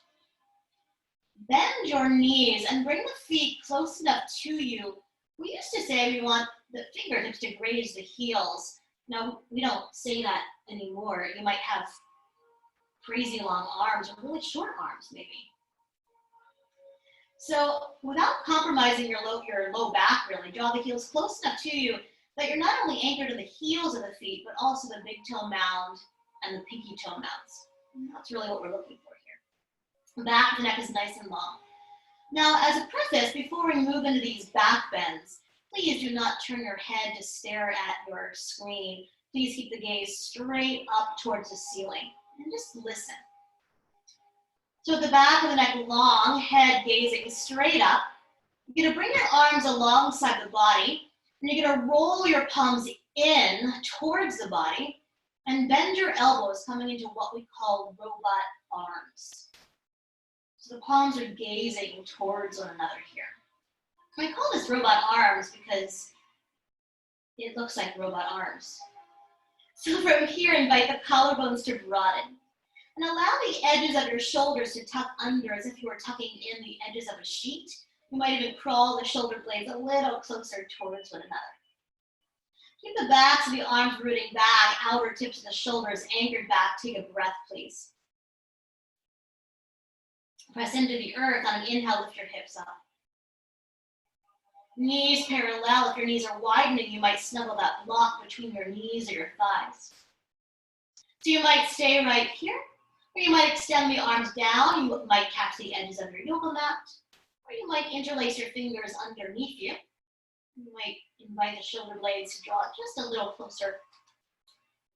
Bend your knees and bring the feet close enough to you. We used to say we want the fingertips to graze the heels. No, we don't say that anymore. You might have crazy long arms or really short arms maybe. So without compromising your low back really, draw the heels close enough to you that you're not only anchored to the heels of the feet, but also the big toe mound and the pinky toe mounds. And that's really what we're looking for here. The back of the neck is nice and long. Now, as a preface, before we move into these back bends, please do not turn your head to stare at your screen. Please keep the gaze straight up towards the ceiling and just listen. So the back of the neck long, head gazing straight up. You're gonna bring your arms alongside the body and you're gonna roll your palms in towards the body and bend your elbows coming into what we call robot arms. So the palms are gazing towards one another here. I call this robot arms because it looks like robot arms. So from here, invite the collarbones to broaden. And allow the edges of your shoulders to tuck under as if you were tucking in the edges of a sheet. You might even crawl the shoulder blades a little closer towards one another. Keep the backs of the arms rooting back, outer tips of the shoulders anchored back. Take a breath, please. Press into the earth. On an inhale, lift your hips up. Knees parallel. If your knees are widening, you might snuggle that block between your knees or your thighs. So you might stay right here, or you might extend the arms down. You might catch the edges of your yoga mat, or you might interlace your fingers underneath you. You might invite the shoulder blades to draw just a little closer.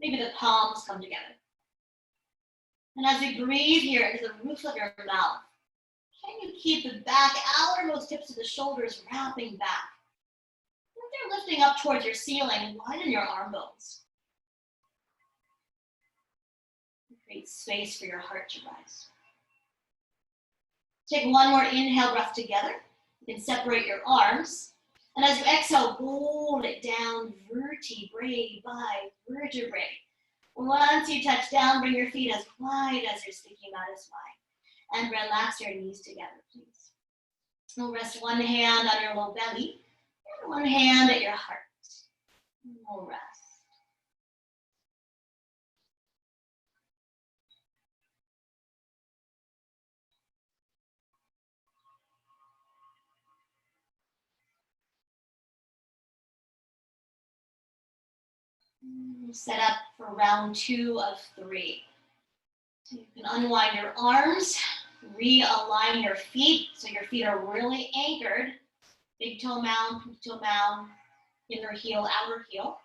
Maybe the palms come together. And as you breathe here into the roof of your mouth, can you keep the back, outermost tips of the shoulders wrapping back? If they're lifting up towards your ceiling, widen your arm bones. Create space for your heart to rise. Take one more inhale breath together. You can separate your arms. And as you exhale, roll it down vertebrae by vertebrae. Once you touch down, bring your feet as wide as your sticky mat is wide. And relax your knees together, please. We'll rest one hand on your low belly and one hand at your heart. We'll rest. Set up for round 2 of 3. So you can unwind your arms, realign your feet so your feet are really anchored. Big toe mound, inner heel, outer heel.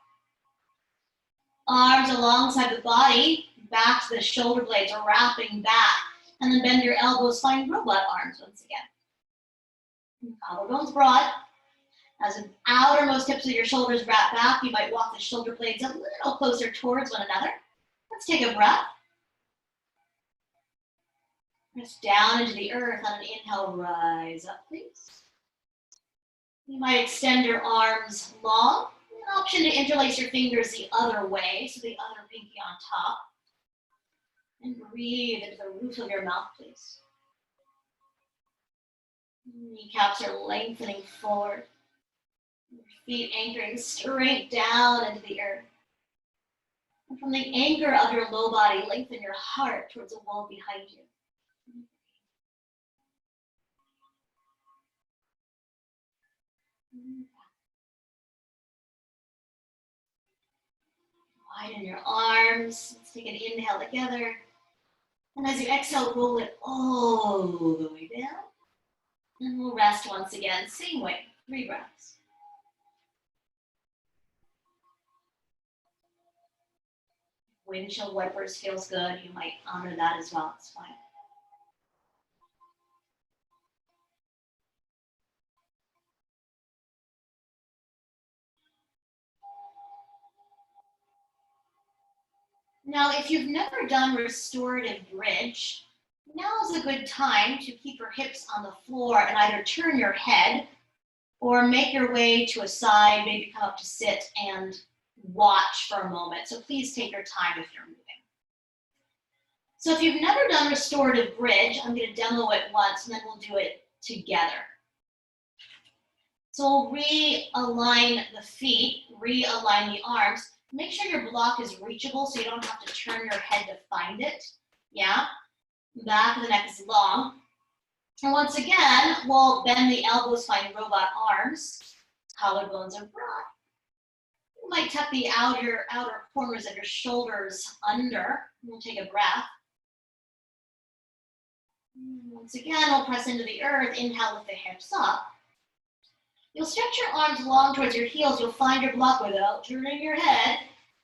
Arms alongside the body, back to the shoulder blades, wrapping back. And then bend your elbows, find robot arms once again. Collarbones broad. As the outermost tips of your shoulders wrap back, you might walk the shoulder blades a little closer towards one another. Let's take a breath. Press down into the earth on an inhale, rise up, please. You might extend your arms long. An option to interlace your fingers the other way, so the other pinky on top. And breathe into the roof of your mouth, please. Kneecaps are lengthening forward. Your feet anchoring straight down into the earth. And from the anchor of your low body, lengthen your heart towards the wall behind you. Widen your arms. Let's take an inhale together. And as you exhale, roll it all the way down. And we'll rest once again, same way, 3 breaths. Windshield wipers feels good. You might honor that as well, it's fine. Now, if you've never done restorative bridge, now is a good time to keep your hips on the floor and either turn your head or make your way to a side, maybe come up to sit and watch for a moment. So please take your time if you're moving. So if you've never done restorative bridge, I'm going to demo it once and then we'll do it together. So we'll realign the feet, realign the arms. Make sure your block is reachable so you don't have to turn your head to find it. Yeah? Back of the neck is long. And once again, we'll bend the elbows, find robot arms. Collarbones are broad. You might tuck the outer corners of your shoulders under. We'll take a breath. Once again, we'll press into the earth. Inhale, lift the hips up. You'll stretch your arms long towards your heels. You'll find your block without turning your head.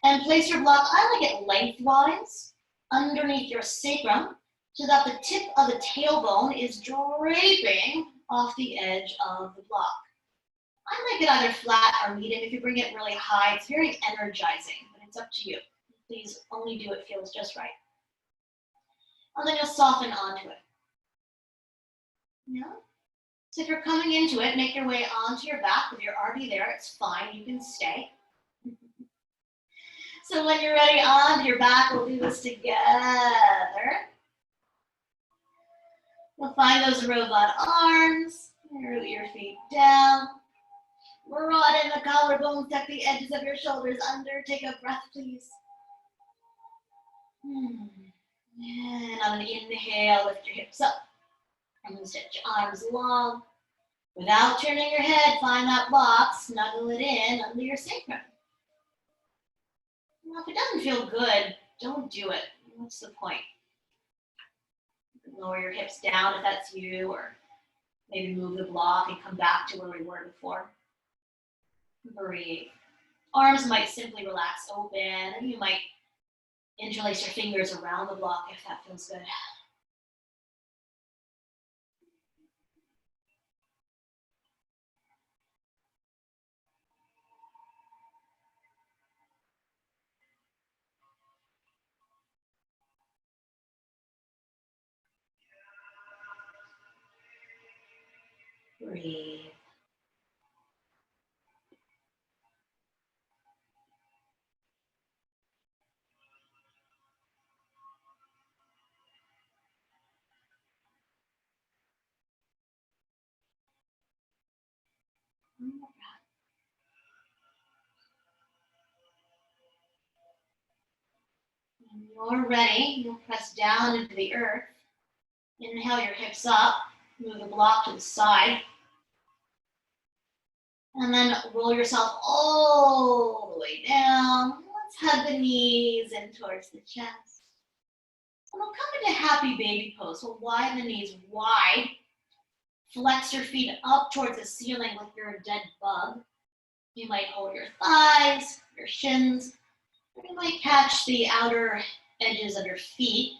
And place your block, I like it lengthwise, underneath your sacrum, so that the tip of the tailbone is draping off the edge of the block. I like it either flat or medium. If you bring it really high, it's very energizing, but it's up to you. Please only do what feels just right. And then you'll soften onto it. Yeah? So if you're coming into it, make your way onto your back. If you're already there, it's fine. You can stay. So when you're ready onto your back, we'll do this together. We'll find those robot arms. Root your feet down. Broaden the collarbones, tuck the edges of your shoulders under. Take a breath, please. And on an inhale, lift your hips up. And then stretch your arms long. Without turning your head, find that block, snuggle it in under your sacrum. Now, if it doesn't feel good, don't do it. What's the point? You can lower your hips down if that's you, or maybe move the block and come back to where we were before. Breathe. Arms might simply relax open, and you might interlace your fingers around the block if that feels good. Breathe. When you're ready, you'll press down into the earth. Inhale your hips up, move the block to the side. And then roll yourself all the way down. Let's hug the knees in towards the chest. And we'll come into happy baby pose. So widen the knees wide. Flex your feet up towards the ceiling like you're a dead bug. You might hold your thighs, your shins, or you might catch the outer edges of your feet.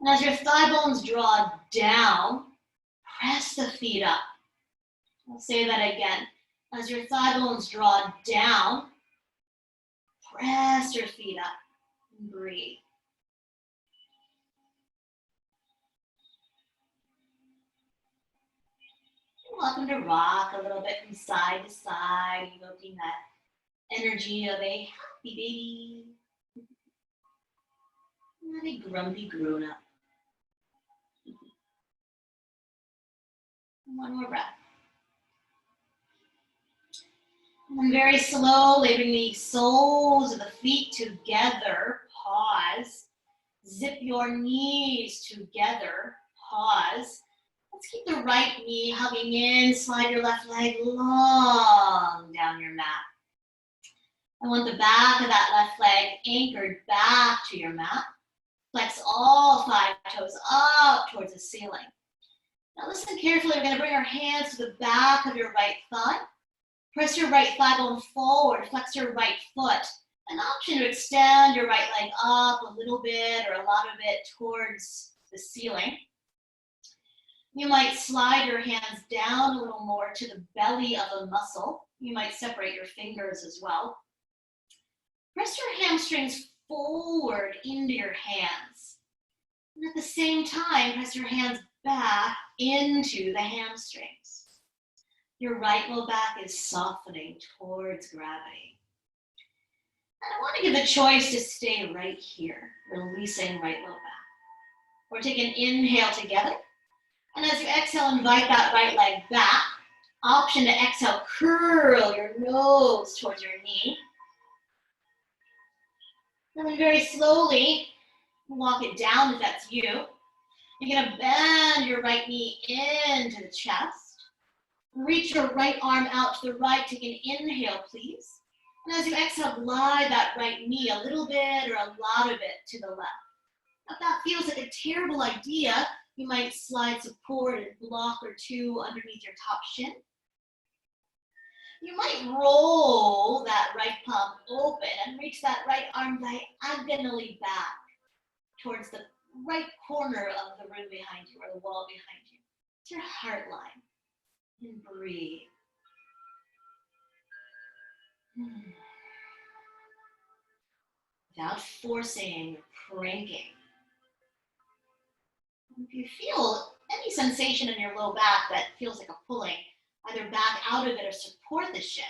And as your thigh bones draw down, press the feet up. I'll say that again. As your thigh bones draw down, press your feet up and breathe. You're welcome to rock a little bit from side to side, evoking that energy of a happy baby. Not a grumpy grown-up. One more breath. And very slowly bring the soles of the feet together. Pause. Zip your knees together. Pause. Let's keep the right knee hugging in. Slide your left leg long down your mat. I want the back of that left leg anchored back to your mat. Flex all 5 toes up towards the ceiling. Now listen carefully. We're going to bring our hands to the back of your right thigh. Press your right thigh bone forward. Flex your right foot. An option to extend your right leg up a little bit or a lot of it towards the ceiling. You might slide your hands down a little more to the belly of a muscle. You might separate your fingers as well. Press your hamstrings forward into your hands. And at the same time, press your hands back into the hamstrings. Your right low back is softening towards gravity. And I want to give the choice to stay right here, releasing right low back. Or take an inhale together. And as you exhale, invite that right leg back. Option to exhale, curl your nose towards your knee. And then very slowly, walk it down if that's you. You're going to bend your right knee into the chest. Reach your right arm out to the right. Take an inhale, please. And as you exhale, glide that right knee a little bit or a lot of it to the left. Now, if that feels like a terrible idea, you might slide support and block or two underneath your top shin. You might roll that right palm open and reach that right arm diagonally back towards the right corner of the room behind you or the wall behind you. It's your heart line. And breathe. Without forcing or cranking. If you feel any sensation in your low back that feels like a pulling, either back out of it or support the shin.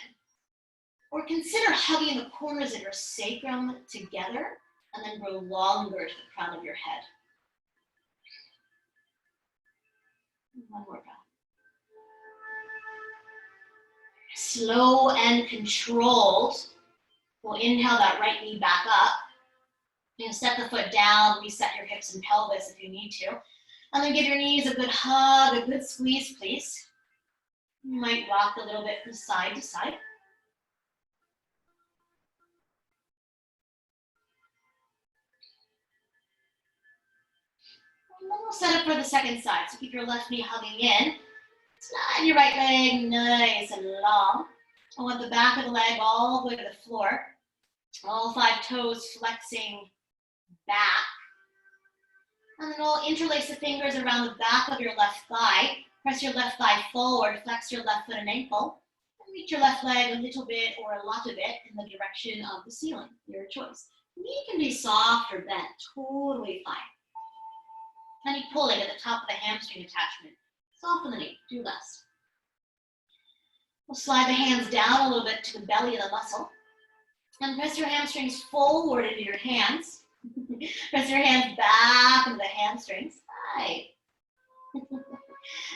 Or consider hugging the corners of your sacrum together and then grow longer to the crown of your head. One more breath. Slow and controlled. We'll inhale that right knee back up. You know, set the foot down, reset your hips and pelvis if you need to. And then give your knees a good hug, a good squeeze, please. You might rock a little bit from side to side. And then we'll set up for the second side. So keep your left knee hugging in. Slide your right leg nice and long. I want the back of the leg all the way to the floor. All 5 toes flexing back. And then we'll interlace the fingers around the back of your left thigh. Press your left thigh forward, flex your left foot and ankle. And reach your left leg a little bit or a lot of it in the direction of the ceiling, your choice. Knee can be soft or bent, totally fine. Any pulling at the top of the hamstring attachment. Soften the knee, do less. We'll slide the hands down a little bit to the belly of the muscle. And press your hamstrings forward into your hands. Press your hands back into the hamstrings. Hi.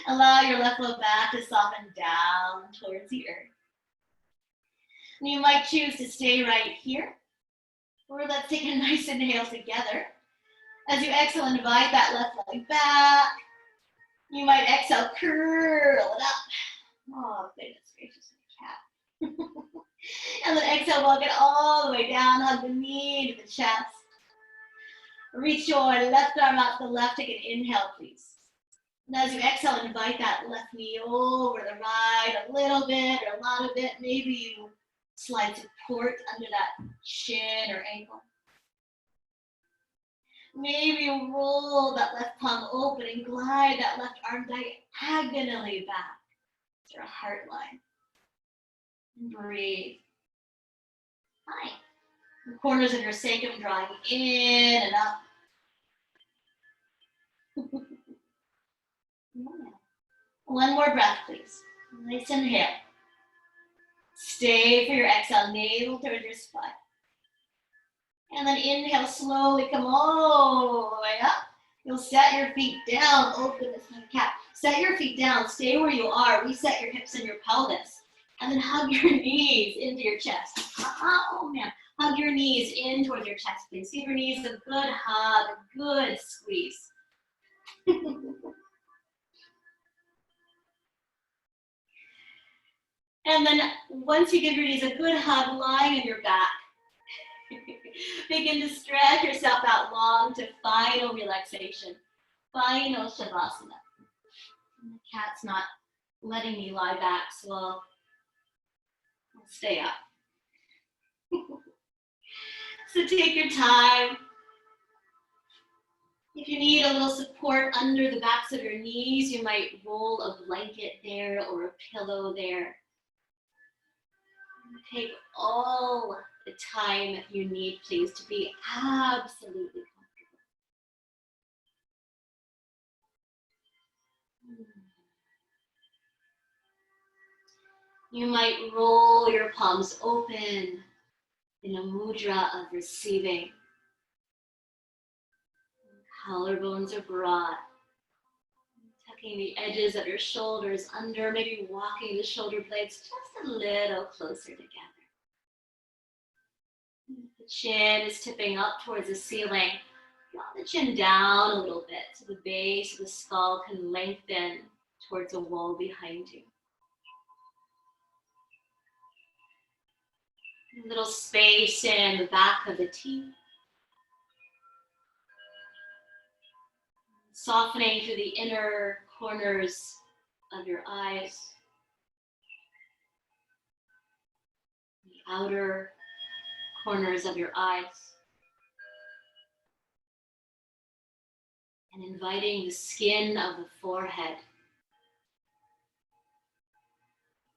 Allow your left low back to soften down towards the earth. And you might choose to stay right here. Or let's take a nice inhale together. As you exhale, invite that left leg back. You might exhale, curl it up. Oh, goodness gracious, cat. And then exhale, walk it all the way down, hug the knee to the chest. Reach your left arm out to the left, take an inhale, please. And as you exhale, invite that left knee over the right a little bit or a lot of it. Maybe you slide support under that shin or ankle. Maybe roll that left palm open and glide that left arm diagonally back to your heart line. And breathe. Hi. The corners of your sacrum drawing in and up. One more breath, please. Nice inhale. Stay for your exhale, navel towards your spine. And then inhale, slowly come all the way up. You'll set your feet down, open this cat. Set your feet down, stay where you are. Reset your hips and your pelvis. And then hug your knees into your chest. Oh man, hug your knees in towards your chest, please. Give your knees a good hug, a good squeeze. And then once you give your knees a good hug, lying on your back, begin to stretch yourself out long to final relaxation, final shavasana. And the cat's not letting me lie back, so I'll stay up. So take your time. If you need a little support under the backs of your knees, you might roll a blanket there or a pillow there. Take all the time you need, please, to be absolutely comfortable. You might roll your palms open in a mudra of receiving. Collarbones are broad. Tucking the edges of your shoulders under, maybe walking the shoulder blades just a little closer together. The chin is tipping up towards the ceiling. Draw the chin down a little bit so the base of the skull can lengthen towards the wall behind you. A little space in the back of the teeth. Softening through the inner corners of your eyes. The outer corners of your eyes. And inviting the skin of the forehead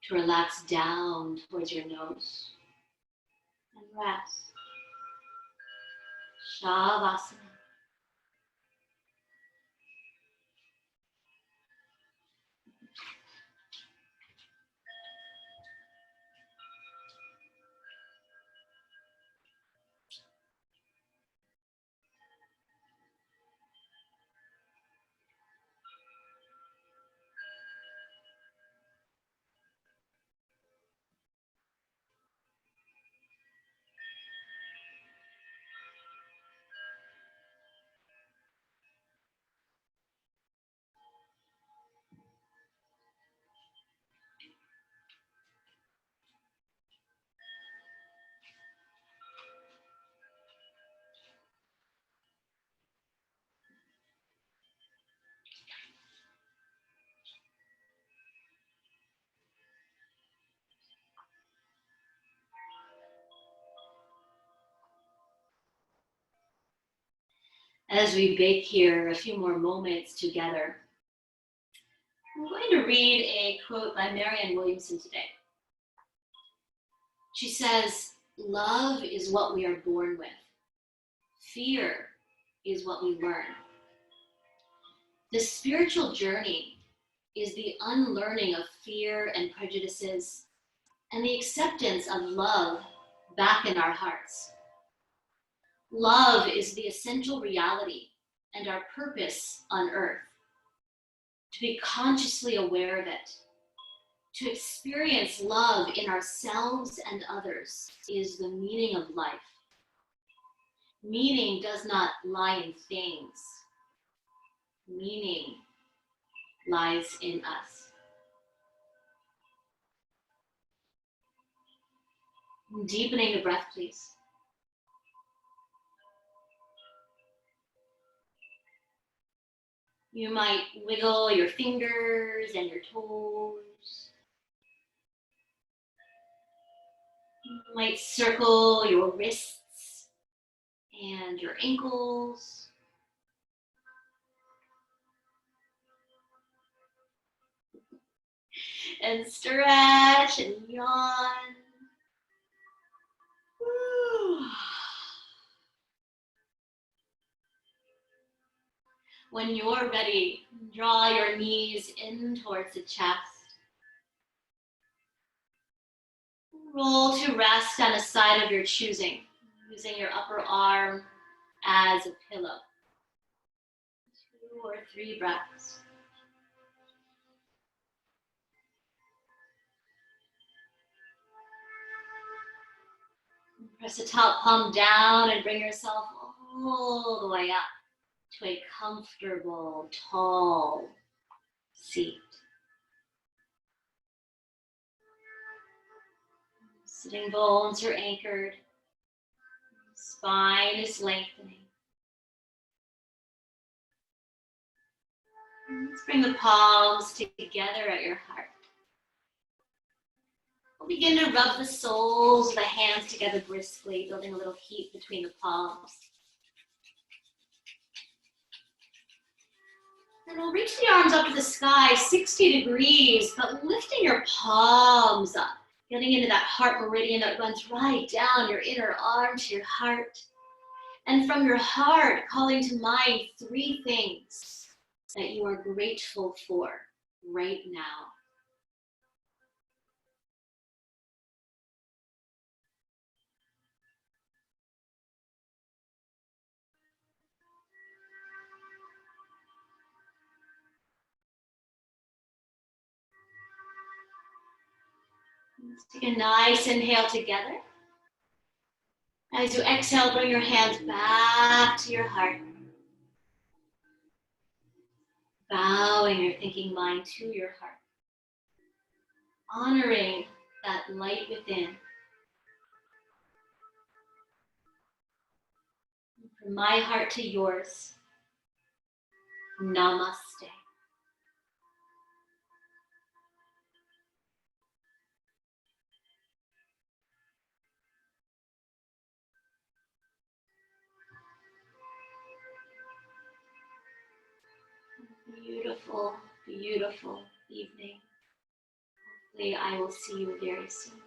to relax down towards your nose. And rest. Shavasana. As we bake here a few more moments together, I'm going to read a quote by Marianne Williamson today. She says, "Love is what we are born with. Fear is what we learn. The spiritual journey is the unlearning of fear and prejudices and the acceptance of love back in our hearts. Love is the essential reality and our purpose on earth. To be consciously aware of it, to experience love in ourselves and others is the meaning of life. Meaning does not lie in things. Meaning lies in us." Deepening the breath, please. You might wiggle your fingers and your toes. You might circle your wrists and your ankles. And stretch and yawn. Woo. When you're ready, draw your knees in towards the chest. Roll to rest on a side of your choosing, using your upper arm as a pillow. 2 or 3 breaths. Press the top palm down and bring yourself all the way up to a comfortable, tall seat. Sitting bones are anchored. Spine is lengthening. Let's bring the palms together at your heart. We'll begin to rub the soles of the hands together briskly, building a little heat between the palms. And we'll reach the arms up to the sky, 60 degrees, but lifting your palms up, getting into that heart meridian that runs right down your inner arm to your heart. And from your heart, calling to mind 3 things that you are grateful for right now. Let's take a nice inhale together. As you exhale, bring your hands back to your heart. Bowing your thinking mind to your heart. Honoring that light within. From my heart to yours, namaste. Beautiful, beautiful evening. Hopefully I will see you very soon.